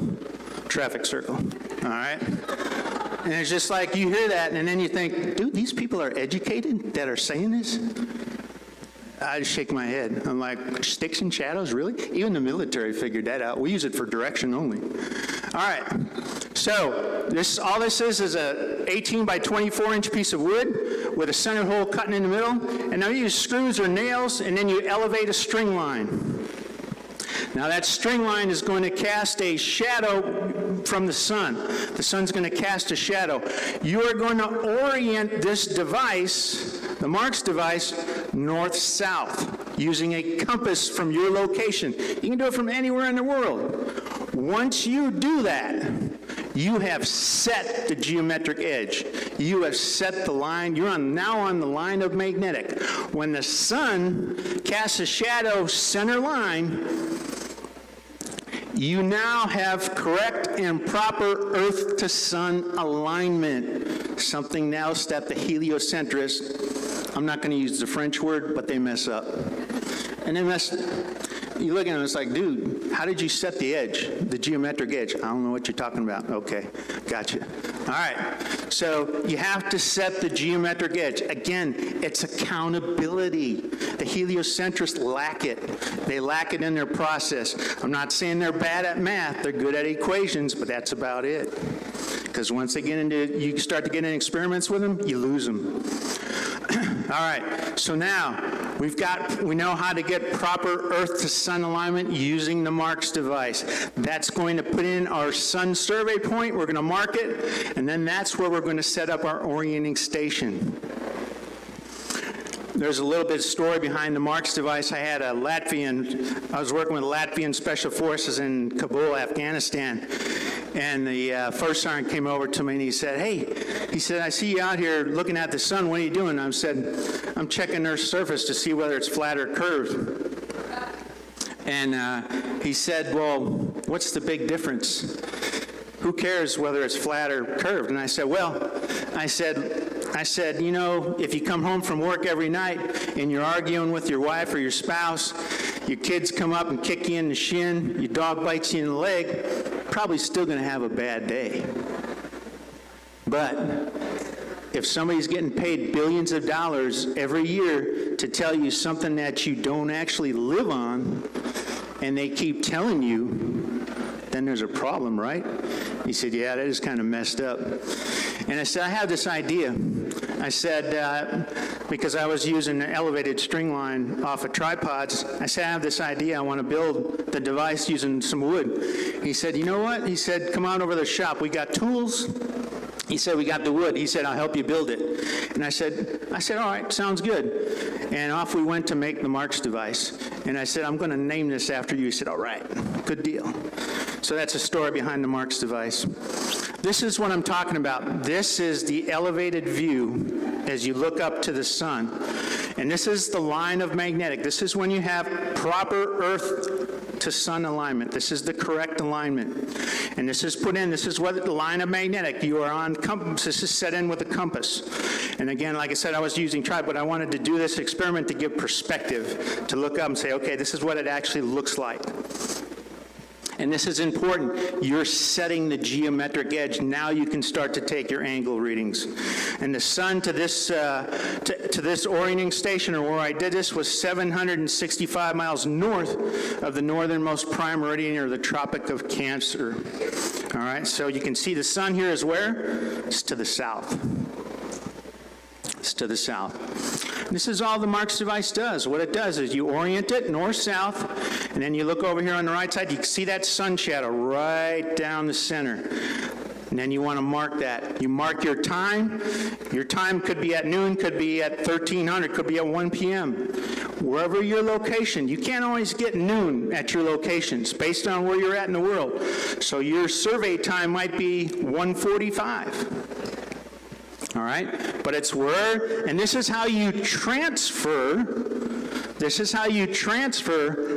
traffic circle, all right? And it's just like you hear that and then you think, dude, these people are educated that are saying this? I just shake my head. I'm like, sticks and shadows, really? Even the military figured that out. We use it for direction only. All right, so all this is a 18 by 24 inch piece of wood with a center hole cutting in the middle, and now you use screws or nails, and then you elevate a string line. Now that string line is going to cast a shadow from the sun. The sun's going to cast a shadow. You are going to orient this device, the Marks device, north-south, using a compass from your location. You can do it from anywhere in the world. Once you do that, you have set the geometric edge. You have set the line. You're now on the line of magnetic. When the sun casts a shadow center line, you now have correct and proper Earth to Sun alignment. Something else that the heliocentrists, I'm not going to use the French word, but they mess up. And they mess, you look at them, it's like, dude, how did you set the edge, the geometric edge? I don't know what you're talking about. Okay, gotcha. All right, so you have to set the geometric edge. Again, it's accountability. The heliocentrists lack it. They lack it in their process. I'm not saying they're bad at math. They're good at equations, but that's about it. Because once they get into, you start to get in experiments with them, you lose them. All right, so now we know how to get proper Earth to Sun alignment using the Marks device. That's going to put in our sun survey point. We're going to mark it, and then that's where we're going to set up our orienting station. There's a little bit of story behind the Marks device. I was working with Latvian Special Forces in Kabul, Afghanistan, and the first sergeant came over to me and he said, I see you out here looking at the sun, what are you doing? I said, I'm checking Earth's surface to see whether it's flat or curved. And he said, well, what's the big difference? Who cares whether it's flat or curved? And I said, you know, if you come home from work every night and you're arguing with your wife or your spouse, your kids come up and kick you in the shin, your dog bites you in the leg, probably still going to have a bad day. But if somebody's getting paid billions of dollars every year to tell you something that you don't actually live on, and they keep telling you, then there's a problem, right? He said, yeah, that is kind of messed up. And I said, I have this idea. I said, because I was using an elevated string line off of tripods, I said, I have this idea. I want to build the device using some wood. He said, you know what? He said, come on over to the shop. We got tools. He said, we got the wood. He said, I'll help you build it. And I said, all right, sounds good. And off we went to make the Marks device. And I said, I'm going to name this after you. He said, all right, good deal. So that's a story behind the Marks device. This is what I'm talking about. This is the elevated view as you look up to the sun. And this is the line of magnetic. This is when you have proper Earth to sun alignment. This is the correct alignment. And this is put in, this is what the line of magnetic. You are on compass. This is set in with a compass. And again, like I said, I was using tripod, but I wanted to do this experiment to give perspective, to look up and say, okay, this is what it actually looks like. And this is important. You're setting the geometric edge. Now you can start to take your angle readings. And the sun to this orienting station, or where I did this, was 765 miles north of the northernmost prime meridian, or the Tropic of Cancer. All right, so you can see the sun here is where? It's to the south. It's to the south. This is all the Marks device does. What it does is you orient it north-south, and then you look over here on the right side, you can see that sun shadow right down the center. And then you want to mark that. You mark your time. Your time could be at noon, could be at 1300, could be at 1 p.m. Wherever your location, you can't always get noon at your locations based on where you're at in the world. So your survey time might be 1:45. All right? But it's where, and this is how you transfer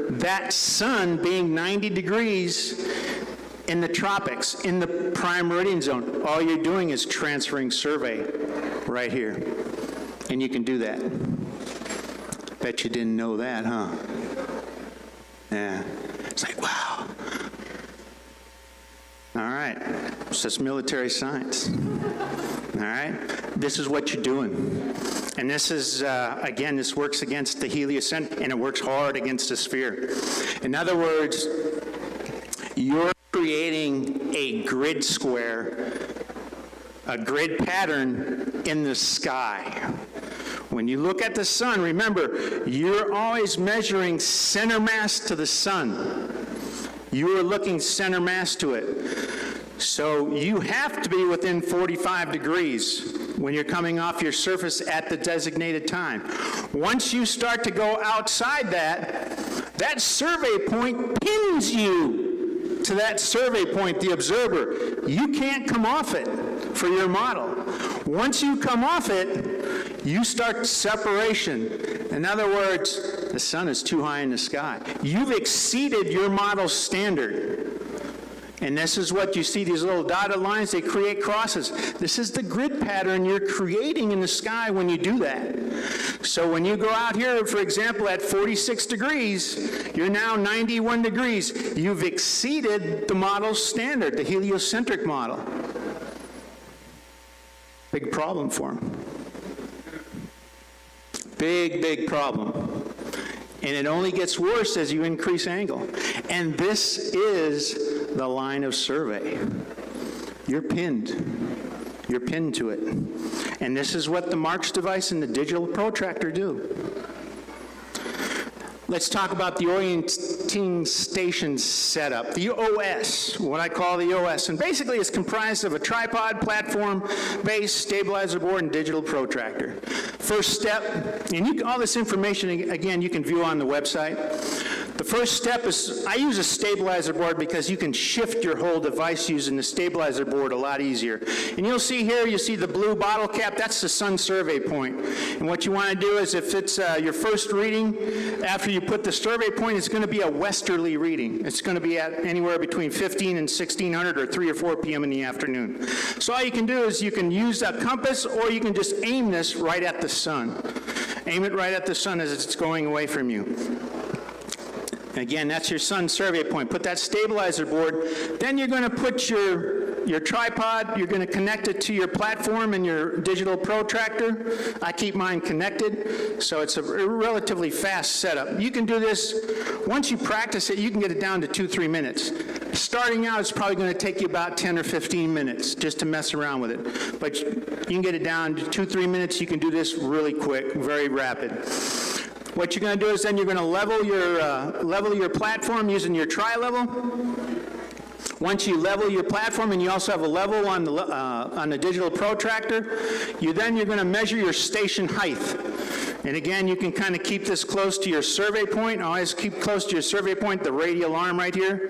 that sun being 90 degrees in the tropics, in the prime meridian zone. All you're doing is transferring survey right here. And you can do that. Bet you didn't know that, huh? Yeah. It's like, wow. All right. It's just military science. All right? This is what you're doing. And this is, again, this works against the heliocentric, and it works hard against the sphere. In other words, you're creating a grid square, a grid pattern in the sky. When you look at the sun, remember, you're always measuring center mass to the sun. You are looking center mass to it. So you have to be within 45 degrees when you're coming off your surface at the designated time. Once you start to go outside that survey point pins you to that survey point, the observer. You can't come off it for your model. Once you come off it, you start separation. In other words, the sun is too high in the sky. You've exceeded your model's standard. And this is what you see, these little dotted lines, they create crosses. This is the grid pattern you're creating in the sky when you do that. So when you go out here, for example, at 46 degrees, you're now 91 degrees. You've exceeded the model's standard, the heliocentric model. Big problem for them. Big, big problem. And it only gets worse as you increase angle. And this is the line of survey. You're pinned. You're pinned to it. And this is what the Marks device and the digital protractor do. Let's talk about the orienting station setup, the OS, what I call the OS. And basically it's comprised of a tripod, platform, base, stabilizer board, and digital protractor. first step, and all this information, again, you can view on the website. The first step is, I use a stabilizer board because you can shift your whole device using the stabilizer board a lot easier. And you'll see here, you see the blue bottle cap, that's the sun survey point. And what you want to do is, if it's your first reading, after you put the survey point, it's going to be a westerly reading. It's going to be at anywhere between 15 and 1600 or 3 or 4 p.m. in the afternoon. So all you can do is you can use a compass, or you can just aim this right at the sun. Aim it right at the sun as it's going away from you. Again, that's your sun survey point. Put that stabilizer board. Then you're going to put your tripod, you're going to connect it to your platform and your digital protractor. I keep mine connected, so it's a relatively fast setup. You can do this, once you practice it, you can get it down to 2-3 minutes. Starting out, it's probably going to take you about 10 or 15 minutes just to mess around with it. But you can get it down to 2-3 minutes. You can do this really quick, very rapid. What you're going to do is then you're going to level your platform using your tri-level. Once you level your platform, and you also have a level on the digital protractor, you're going to measure your station height. And again, you can kind of keep this close to your survey point. Always keep close to your survey point, the radial arm right here,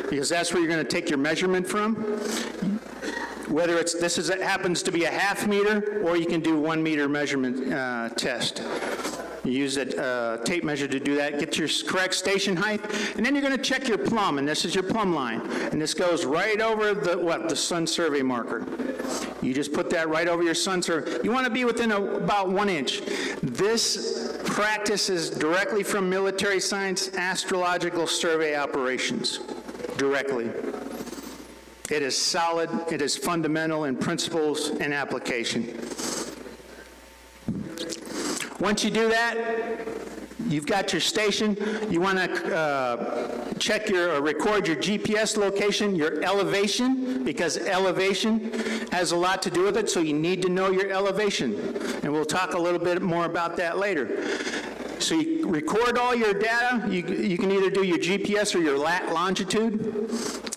because that's where you're going to take your measurement from. Whether it happens to be a ½ meter, or you can do 1 meter measurement test. You use a tape measure to do that, get your correct station height, and then you're going to check your plumb, and this is your plumb line. And this goes right over the sun survey marker. You just put that right over your sun survey. You want to be within about 1 inch. This practice is directly from military science, astrological survey operations, directly. It is solid, it is fundamental in principles and application. Once you do that, you've got your station. You want to check record your GPS location, your elevation, because elevation has a lot to do with it, so you need to know your elevation. And we'll talk a little bit more about that later. So you record all your data. You can either do your GPS or your longitude.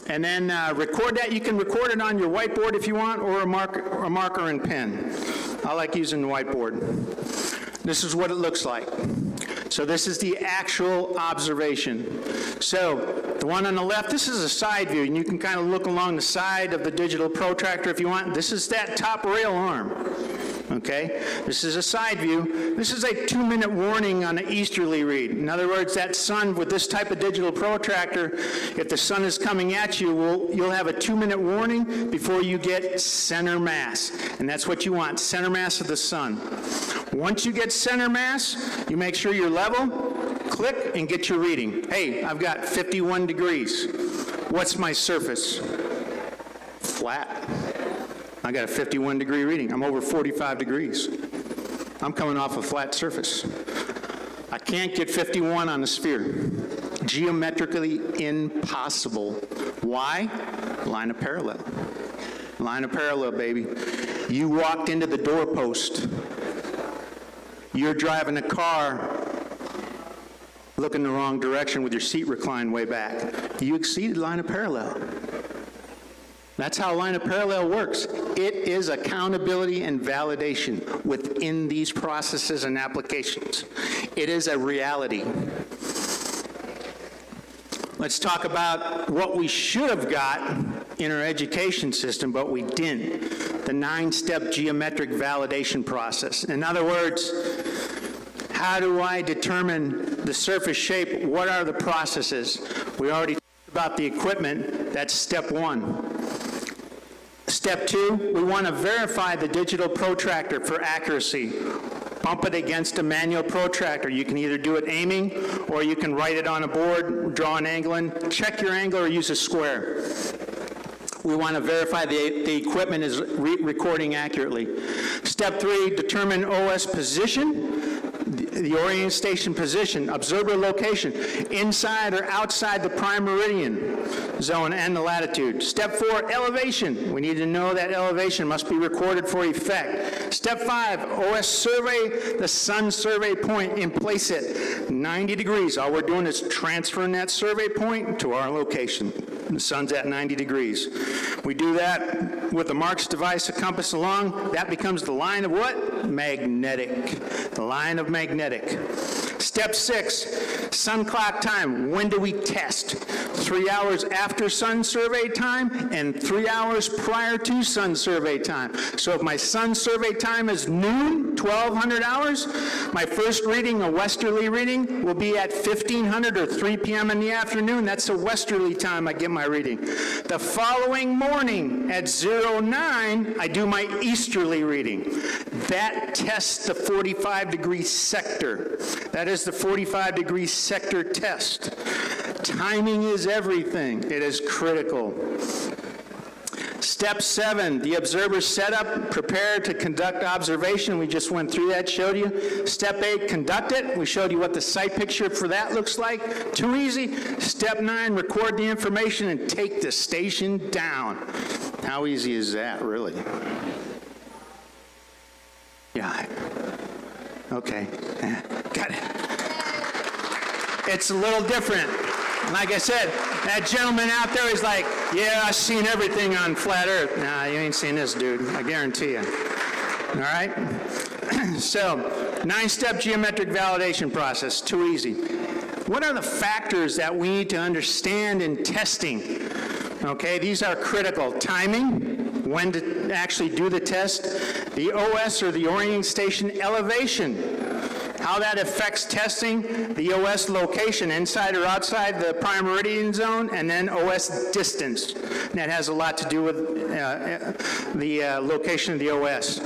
And then record that. You can record it on your whiteboard if you want, or a marker and pen. I like using the whiteboard. This is what it looks like. So this is the actual observation. So the one on the left, this is a side view, and you can kind of look along the side of the digital protractor if you want. This is that top rail arm. Okay? This is a side view. This is a 2-minute warning on an easterly read. In other words, that sun, with this type of digital protractor, if the sun is coming at you, you'll have a 2-minute warning before you get center mass. And that's what you want, center mass of the sun. Once you get center mass, you make sure you're level, click, and get your reading. Hey, I've got 51 degrees. What's my surface? Flat. I got a 51 degree reading. I'm over 45 degrees. I'm coming off a flat surface. I can't get 51 on a sphere. Geometrically impossible. Why? Line of parallel. Line of parallel, baby. You walked into the doorpost. You're driving a car looking the wrong direction with your seat reclined way back. You exceeded line of parallel. That's how line of parallel works. It is accountability and validation within these processes and applications. It is a reality. Let's talk about what we should have got in our education system, but we didn't. The 9-step geometric validation process. In other words, how do I determine the surface shape? What are the processes? We already talked about the equipment. That's step 1. Step 2, we want to verify the digital protractor for accuracy. Bump it against a manual protractor. You can either do it aiming, or you can write it on a board, draw an angle in, check your angle, or use a square. We want to verify the equipment is recording accurately. Step 3, determine OS position, the orientation position, observer location, inside or outside the prime meridian zone and the latitude. Step 4, elevation. We need to know that elevation must be recorded for effect. Step 5, OS survey the sun survey point and place it 90 degrees. All we're doing is transferring that survey point to our location. The sun's at 90 degrees. We do that with the Mark's device, a compass along. That becomes the line of what? Magnetic. The line of magnetic. Step 6, sun clock time. When do we test? 3 hours after sun survey time and 3 hours prior to sun survey time. So if my sun survey time is noon, 1200 hours, my first reading, a westerly reading, will be at 1500 or 3 p.m. in the afternoon. That's a westerly time I get my reading. The following morning at 09, I do my easterly reading. That tests the 45-degree sector. That is the 45-degree sector test. Timing is everything. It is critical. Step 7, the observer set up, prepare to conduct observation. We just went through that, showed you. Step 8, conduct it. We showed you what the sight picture for that looks like. Too easy. Step 9, record the information and take the station down. How easy is that, really? Yeah. Okay. Got it. It's a little different. Like I said, that gentleman out there is like, yeah, I've seen everything on flat Earth. Nah, you ain't seen this, dude. I guarantee you. All right? So, 9-step geometric validation process. Too easy. What are the factors that we need to understand in testing? Okay, these are critical. Timing, when to actually do the test. The OS, or the orienting station elevation. How that affects testing, the OS location, inside or outside the prime meridian zone, and then OS distance. And that has a lot to do with the location of the OS.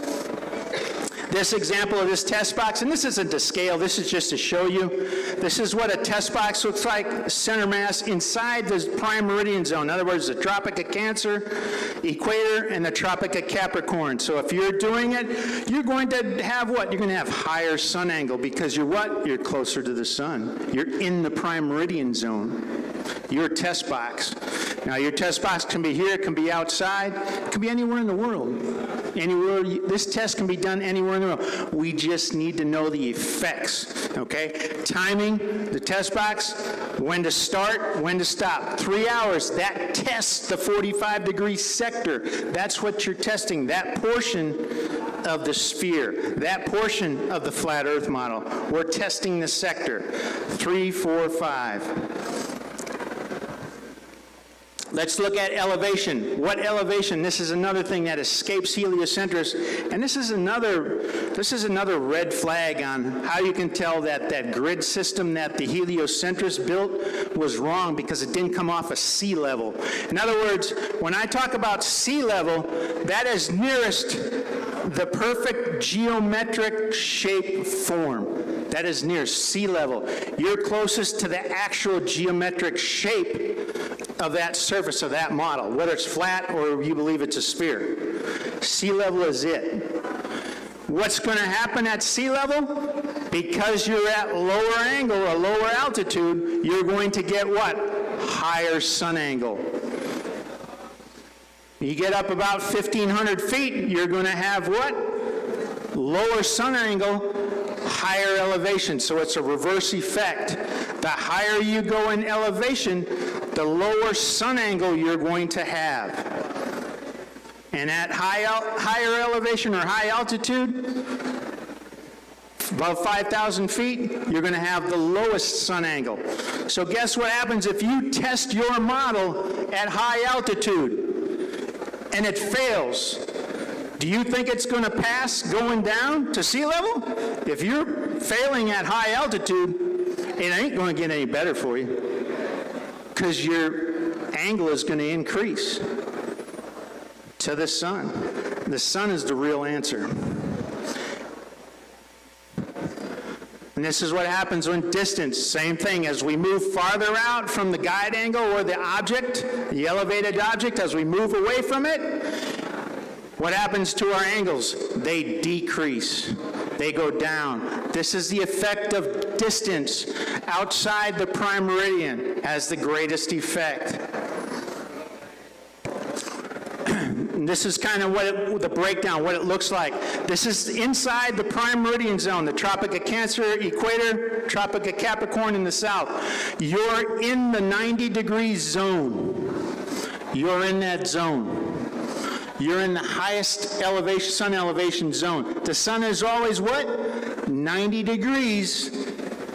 This example of this test box, and this isn't to scale, this is just to show you. This is what a test box looks like, center mass inside the prime meridian zone. In other words, the Tropic of Cancer, equator, and the Tropic of Capricorn. So if you're doing it, you're going to have what? You're going to have higher sun angle because you're what? You're closer to the sun. You're in the prime meridian zone. Your test box. Now your test box can be here, it can be outside, it can be anywhere in the world. Anywhere, this test can be done anywhere in the world. We just need to know the effects, okay? Timing, the test box, when to start, when to stop. 3 hours, that tests the 45-degree sector. That's what you're testing, that portion of the sphere, that portion of the flat Earth model. We're testing the sector. 3, 4, 5. Let's look at elevation. What elevation? This is another thing that escapes heliocentrics, and this is another red flag on how you can tell that that grid system that the heliocentrics built was wrong because it didn't come off of sea level. In other words, when I talk about sea level, that is nearest the perfect geometric shape form. That is near sea level. You're closest to the actual geometric shape of that surface of that model, whether it's flat or you believe it's a sphere. Sea level is it. What's going to happen at sea level? Because you're at lower angle or lower altitude, you're going to get what? Higher sun angle. You get up about 1,500 feet, you're going to have what? Lower sun angle, higher elevation. So it's a reverse effect. The higher you go in elevation, the lower sun angle you're going to have. And at higher elevation or high altitude, above 5,000 feet, you're going to have the lowest sun angle. So guess what happens if you test your model at high altitude and it fails? Do you think it's going to pass going down to sea level? If you're failing at high altitude, it ain't going to get any better for you, because your angle is going to increase to the sun. The sun is the real answer. And this is what happens when distance, same thing, as we move farther out from the guide angle or the object, the elevated object, as we move away from it, what happens to our angles? They decrease. They go down. This is the effect of distance outside the prime meridian has the greatest effect. And this is kind of what the breakdown, what it looks like. This is inside the prime meridian zone, the Tropic of Cancer, equator, Tropic of Capricorn in the south. You're in the 90-degree zone. You're in that zone. You're in the highest elevation, sun elevation zone. The sun is always what? 90 degrees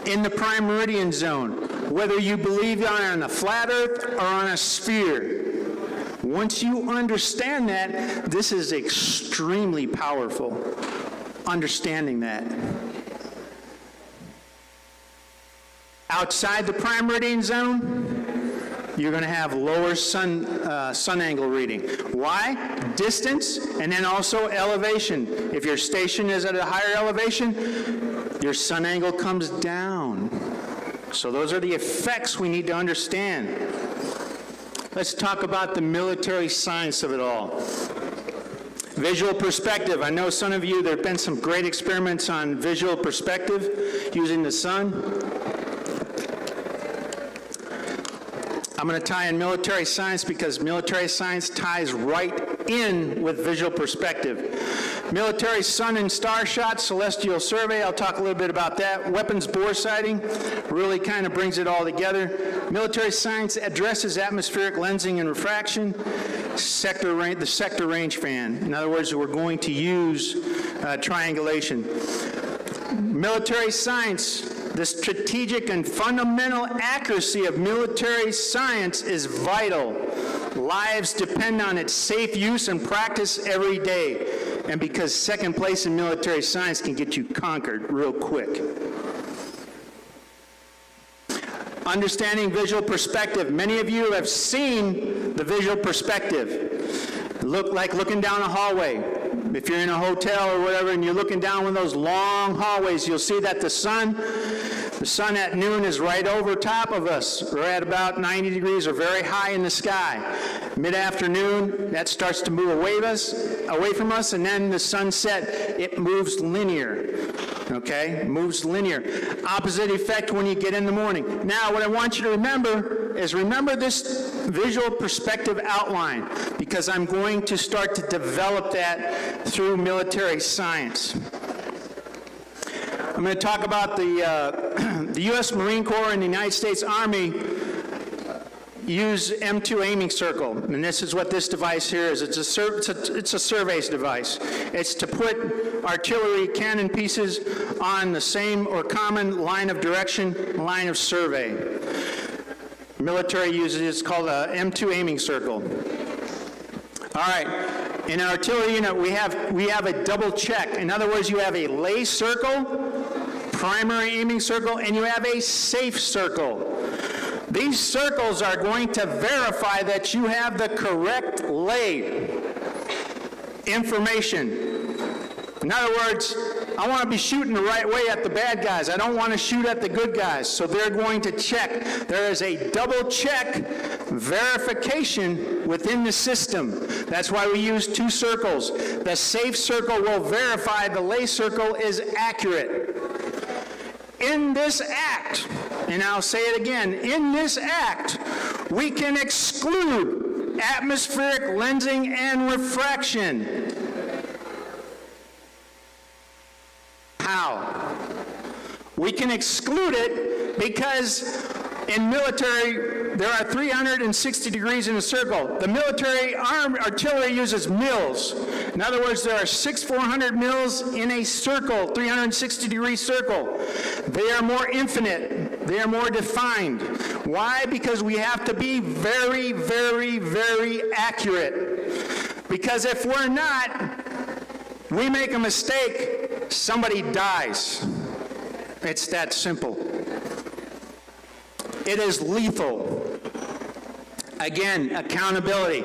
in the prime meridian zone, whether you believe you're on a flat earth or on a sphere. Once you understand that, this is extremely powerful, understanding that. Outside the prime meridian zone, you're going to have lower sun angle reading. Why? Distance, and then also elevation. If your station is at a higher elevation, your sun angle comes down. So those are the effects we need to understand. Let's talk about the military science of it all. Visual perspective. I know some of you, there have been some great experiments on visual perspective using the sun. I'm going to tie in military science because military science ties right in with visual perspective. Military sun and star shots, celestial survey, I'll talk a little bit about that. Weapons bore sighting really kind of brings it all together. Military science addresses atmospheric lensing and refraction. The sector range fan. In other words, we're going to use triangulation. Military science. The strategic and fundamental accuracy of military science is vital. Lives depend on its safe use and practice every day. And because second place in military science can get you conquered real quick. Understanding visual perspective. Many of you have seen the visual perspective. Look like looking down a hallway. If you're in a hotel or whatever and you're looking down one of those long hallways, you'll see that the sun at noon is right over top of us. We're at about 90 degrees or very high in the sky. Mid-afternoon, that starts to move away from us, and then the sunset, it moves linear. Okay? Moves linear. Opposite effect when you get in the morning. Now, what I want you to remember is remember this visual perspective outline, because I'm going to start to develop that through military science. I'm going to talk about the U.S. Marine Corps and the United States Army use M2 aiming circle, and this is what this device here is. It's a surveys device. It's to put artillery cannon pieces on the same or common line of direction, line of survey. Military uses it's called a M2 aiming circle. All right. In an artillery unit, we have a double check. In other words, you have a lay circle, primary aiming circle, and you have a safe circle. These circles are going to verify that you have the correct lay information. In other words, I want to be shooting the right way at the bad guys. I don't want to shoot at the good guys. So they're going to check. There is a double check verification within the system. That's why we use two circles. The safe circle will verify the lay circle is accurate. In this act, and I'll say it again, in this act, we can exclude atmospheric lensing and refraction. How? We can exclude it because in military, there are 360 degrees in a circle. The military artillery uses mils. In other words, there are 400 mils in a circle, 360-degree circle. They are more infinite. They are more defined. Why? Because we have to be very, very, very accurate. Because if we're not, we make a mistake, somebody dies. It's that simple. It is lethal. Again, accountability.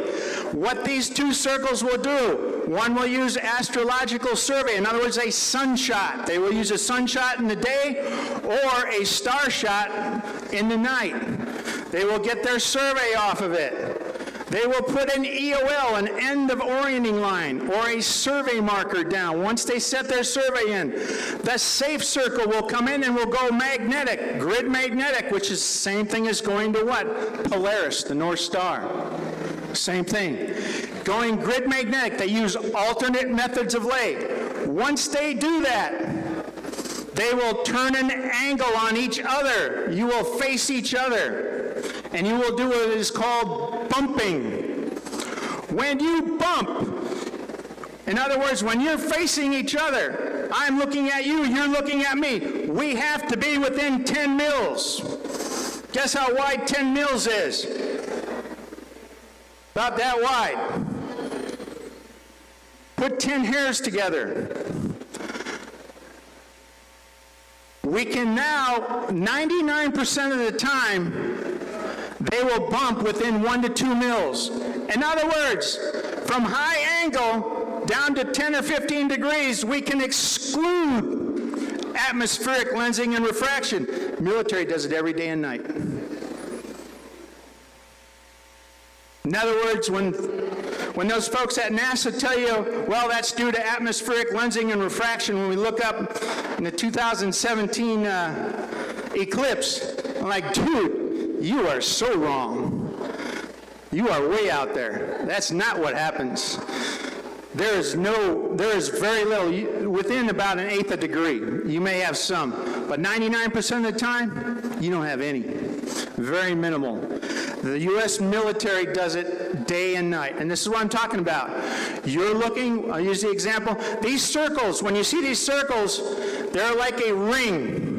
What these two circles will do, one will use astrological survey, in other words, a sunshot. They will use a sunshot in the day or a star shot in the night. They will get their survey off of it. They will put an EOL, an end of orienting line, or a survey marker down. Once they set their survey in, the safe circle will come in and will go magnetic, grid magnetic, which is the same thing as going to what? Polaris, the North Star. Same thing. Going grid magnetic, they use alternate methods of lay. Once they do that, they will turn an angle on each other. You will face each other. And you will do what is called bumping. when you bump, in other words, when you're facing each other, I'm looking at you, you're looking at me, we have to be within 10 mils. Guess how wide 10 mils is? About that wide. Put 10 hairs together. We can now, 99% of the time, they will bump within 1 to 2 mils. In other words, from high angle down to 10 or 15 degrees, we can exclude atmospheric lensing and refraction. Military does it every day and night. In other words, when those folks at NASA tell you, well, that's due to atmospheric lensing and refraction, when we look up in the 2017 eclipse, I'm like, dude, you are so wrong. You are way out there. That's not what happens. There is very little, within about 1/8 of a degree. You may have some, but 99% of the time, you don't have any. Very minimal. The U.S. military does it day and night, and this is what I'm talking about. You're looking, I'll use the example, these circles, when you see these circles, they're like a ring.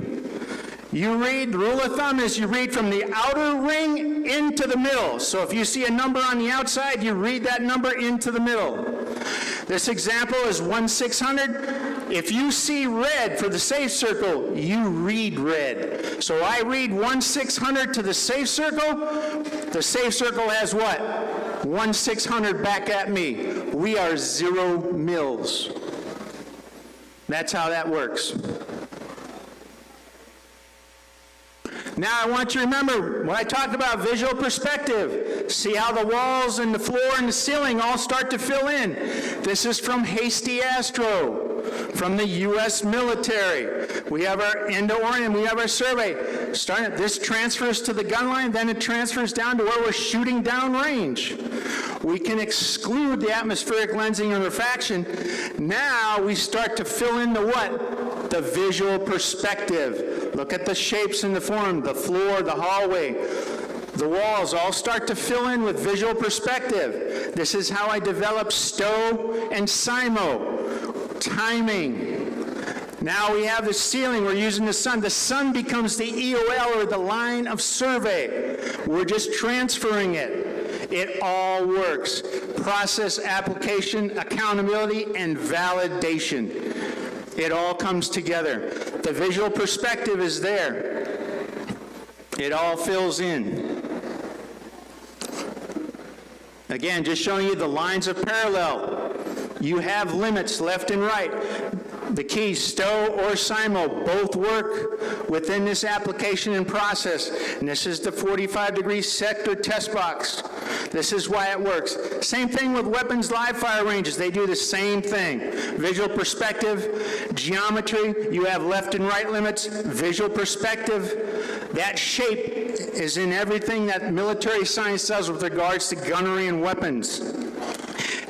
You read, the rule of thumb is you read from the outer ring into the middle. So if you see a number on the outside, you read that number into the middle. This example is 1/600. If you see red for the safe circle, you read red. So I read 1/600 to the safe circle. The safe circle has what? 1/600 back at me. We are 0 mils. That's how that works. Now I want you to remember, when I talked about visual perspective, see how the walls and the floor and the ceiling all start to fill in. This is from Hasty Astro, from the U.S. military. We have our Indo-Orient, we have our survey. This transfers to the gun line, then it transfers down to where we're shooting down range. We can exclude the atmospheric lensing and refraction. Now we start to fill in the what? The visual perspective. Look at the shapes and the form, the floor, the hallway, the walls all start to fill in with visual perspective. This is how I develop STO and SIMO. Timing. Now we have the ceiling, we're using the sun. The sun becomes the EOL, or the line of survey. We're just transferring it. It all works. Process, application, accountability, and validation. It all comes together. The visual perspective is there. It all fills in. Again, just showing you the lines of parallel. You have limits left and right. The keys STO or SIMO both work within this application and process. And this is the 45-degree sector test box. This is why it works. Same thing with weapons live fire ranges. They do the same thing. Visual perspective, geometry, you have left and right limits, visual perspective. That shape is in everything that military science does with regards to gunnery and weapons.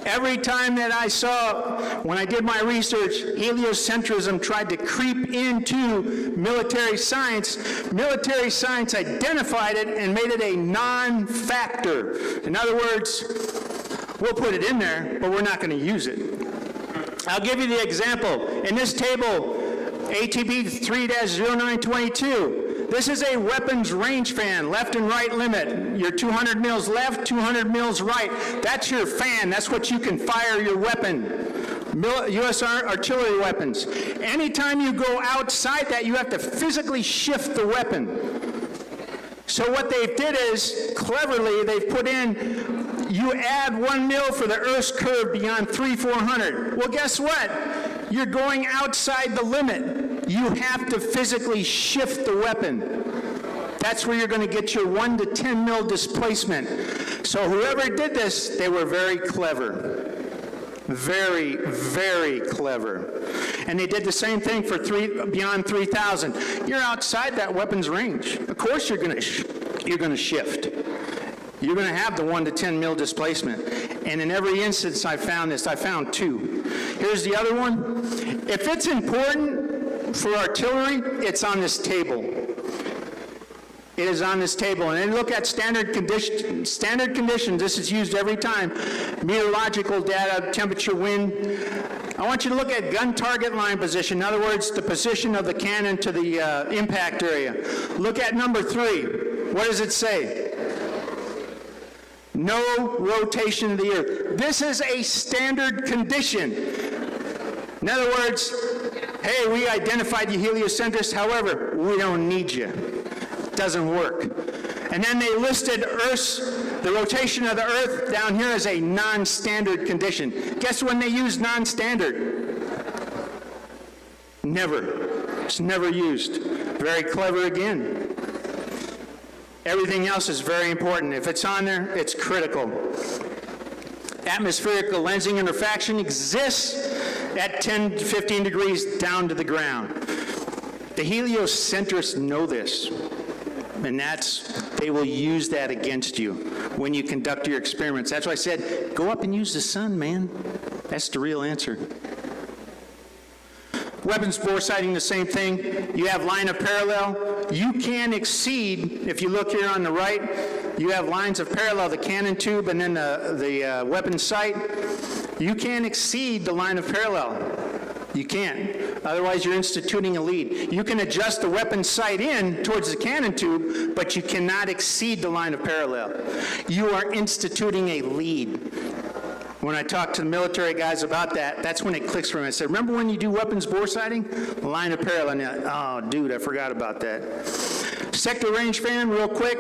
Every time that I saw, when I did my research, heliocentrism tried to creep into military science identified it and made it a non-factor. In other words, we'll put it in there, but we're not going to use it. I'll give you the example. In this table, ATB 3-0922, this is a weapons range fan, left and right limit. You're 200 mils left, 200 mils right. That's your fan. That's what you can fire your weapon. U.S. artillery weapons. Anytime you go outside that, you have to physically shift the weapon. So what they did is, cleverly, they've put in, you add 1 mil for the Earth's curve beyond 300-400. Well, guess what? You're going outside the limit. You have to physically shift the weapon. That's where you're going to get your 1 to 10 mil displacement. So whoever did this, they were very clever. Very, very clever. And they did the same thing for beyond 3,000. You're outside that weapon's range. Of course you're going to shift. You're going to have the 1 to 10 mil displacement. And in every instance I found this, I found 2. Here's the other one. If it's important for artillery, it's on this table. It is on this table. And then look at standard conditions. This is used every time. Meteorological data, temperature, wind. I want you to look at gun target line position. In other words, the position of the cannon to the impact area. Look at number 3. What does it say? No rotation of the earth. This is a standard condition. In other words, hey, we identified you heliocentric, however, we don't need you. It doesn't work. And then they listed the rotation of the earth down here as a non-standard condition. Guess when they use non-standard? Never. It's never used. Very clever again. Everything else is very important. If it's on there, it's critical. Atmospheric lensing and refraction exists at 10 to 15 degrees down to the ground. The heliocentrists know this, and they will use that against you when you conduct your experiments. That's why I said, go up and use the sun, man. That's the real answer. Weapons bore sighting, the same thing. You have line of parallel. You can exceed, if you look here on the right, you have lines of parallel, the cannon tube and then the weapon sight. You can exceed the line of parallel. You can't. Otherwise, you're instituting a lead. You can adjust the weapon sight in towards the cannon tube, but you cannot exceed the line of parallel. You are instituting a lead. When I talk to the military guys about that, that's when it clicks for me. I said, remember when you do weapons bore sighting? Line of parallel. And oh, dude, I forgot about that. Sector range fan, real quick.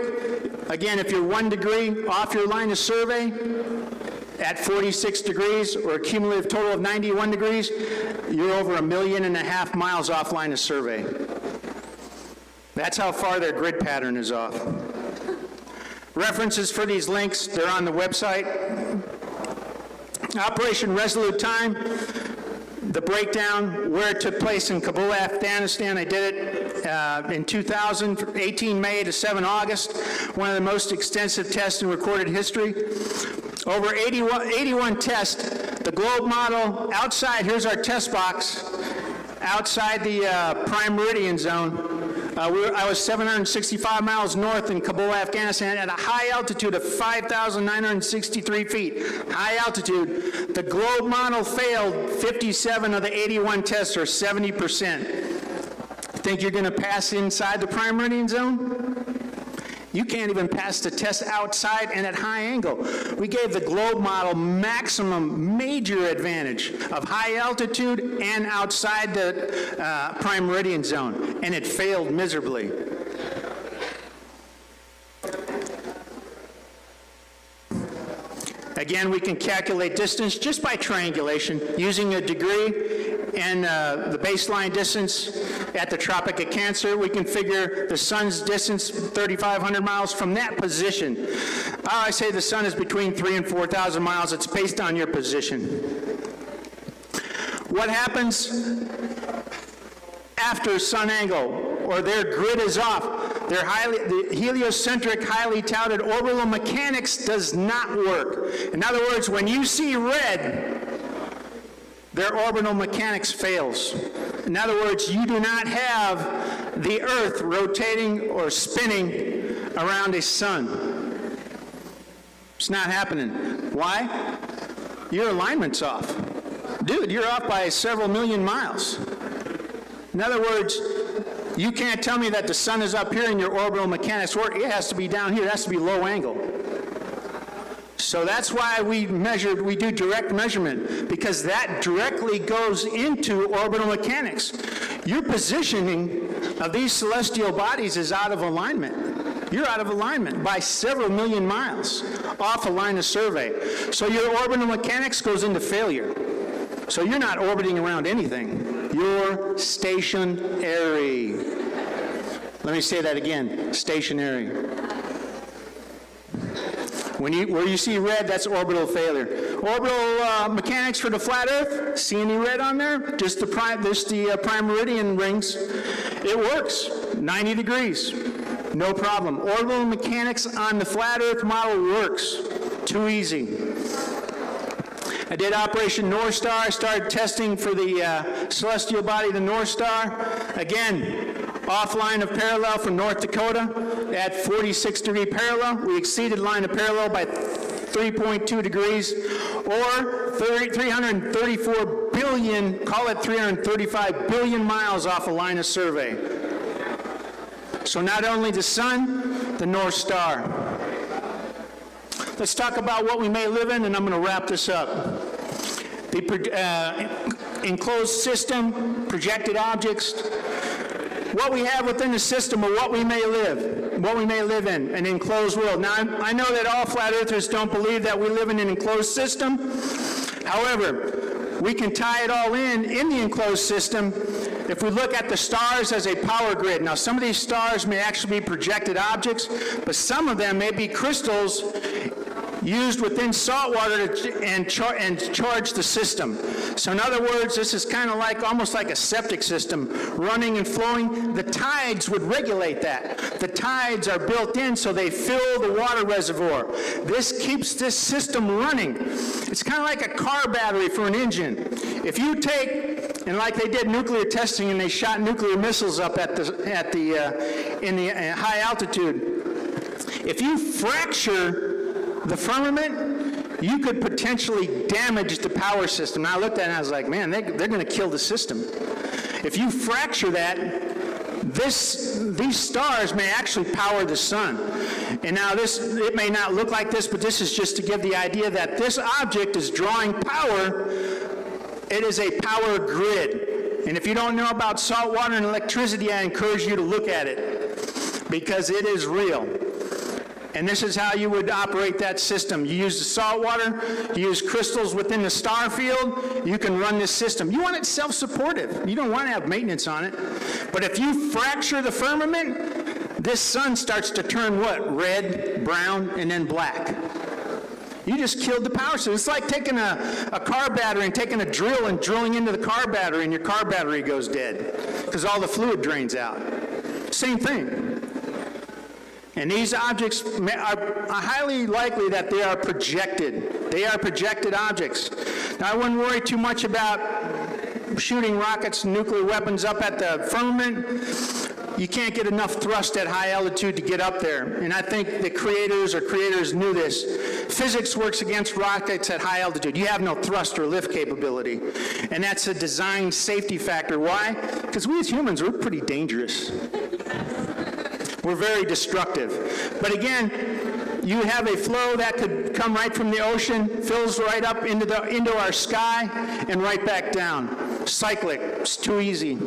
Again, if you're 1 degree off your line of survey at 46 degrees or a cumulative total of 91 degrees, you're over 1.5 million miles off line of survey. That's how far their grid pattern is off. References for these links, they're on the website. Operation Resolute time, the breakdown, where it took place in Kabul, Afghanistan. I did it in 2000, 18 May to 7 August, one of the most extensive tests in recorded history. Over 81 tests, the globe model, outside, here's our test box, outside the prime meridian zone. I was 765 miles north in Kabul, Afghanistan, at a high altitude of 5,963 feet. High altitude. The globe model failed 57 of the 81 tests, or 70%. Think you're going to pass inside the prime meridian zone? You can't even pass the test outside and at high angle. We gave the globe model maximum major advantage of high altitude and outside the prime meridian zone, and it failed miserably. Again, we can calculate distance just by triangulation using a degree and the baseline distance at the Tropic of Cancer. We can figure the sun's distance, 3,500 miles from that position. I say the sun is between 3,000 and 4,000 miles. It's based on your position. What happens after sun angle, or their grid is off? The heliocentric, highly touted orbital mechanics does not work. In other words, when you see red, their orbital mechanics fails. In other words, you do not have the Earth rotating or spinning around a sun. It's not happening. Why? Your alignment's off. Dude, you're off by several million miles. In other words, you can't tell me that the sun is up here and your orbital mechanics work. It has to be down here. It has to be low angle. So that's why we do direct measurement, because that directly goes into orbital mechanics. Your positioning of these celestial bodies is out of alignment. You're out of alignment by several million miles off a line of survey. So your orbital mechanics goes into failure. So you're not orbiting around anything. You're stationary. Let me say that again, stationary. Where you see red, that's orbital failure. Orbital mechanics for the flat Earth, see any red on there? Just the prime meridian rings. It works, 90 degrees, no problem. Orbital mechanics on the flat Earth model works, too easy. I did Operation North Star. I started testing for the celestial body, the North Star. Again, off line of parallel from North Dakota at 46-degree parallel. We exceeded line of parallel by 3.2 degrees, or 334 billion, call it 335 billion miles off a line of survey. So not only the sun, the North Star. Let's talk about what we may live in, and I'm going to wrap this up. The enclosed system, projected objects, what we have within the system, or what we may live in, an enclosed world. Now, I know that all flat earthers don't believe that we live in an enclosed system. However, we can tie it all in the enclosed system if we look at the stars as a power grid. Now, some of these stars may actually be projected objects, but some of them may be crystals used within salt water and charge the system. So in other words, this is kind of like, almost like a septic system, running and flowing. The tides would regulate that. The tides are built in so they fill the water reservoir. This keeps this system running. It's kind of like a car battery for an engine. If you take, and like they did nuclear testing and they shot nuclear missiles up in the high altitude, if you fracture the firmament, you could potentially damage the power system. Now I looked at it and I was like, man, they're going to kill the system. If you fracture that, these stars may actually power the sun. And now it may not look like this, but this is just to give the idea that this object is drawing power. It is a power grid. And if you don't know about salt water and electricity, I encourage you to look at it, because it is real. And this is how you would operate that system. You use the salt water, you use crystals within the star field, you can run this system. You want it self-supportive. You don't want to have maintenance on it. But if you fracture the firmament, this sun starts to turn what? Red, brown, and then black. You just killed the power system. It's like taking a car battery and taking a drill and drilling into the car battery, and your car battery goes dead because all the fluid drains out. Same thing. And these objects are highly likely that they are projected. They are projected objects. Now, I wouldn't worry too much about shooting rockets and nuclear weapons up at the firmament. You can't get enough thrust at high altitude to get up there. And I think the creators knew this. Physics works against rockets at high altitude. You have no thrust or lift capability. And that's a design safety factor. Why? Because we as humans, we're pretty dangerous. We're very destructive. But again, you have a flow that could come right from the ocean, fills right up into our sky, and right back down. Cyclic. It's too easy.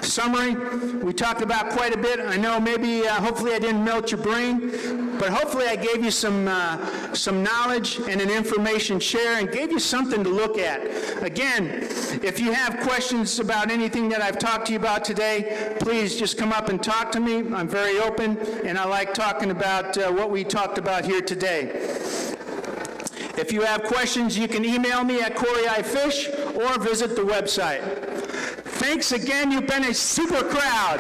Summary, we talked about quite a bit. I know maybe, hopefully I didn't melt your brain, but hopefully I gave you some knowledge and an information share and gave you something to look at. Again, if you have questions about anything that I've talked to you about today, please just come up and talk to me. I'm very open, and I like talking about what we talked about here today. If you have questions, you can email me at CoreyIFish or visit the website. Thanks again. You've been a super crowd.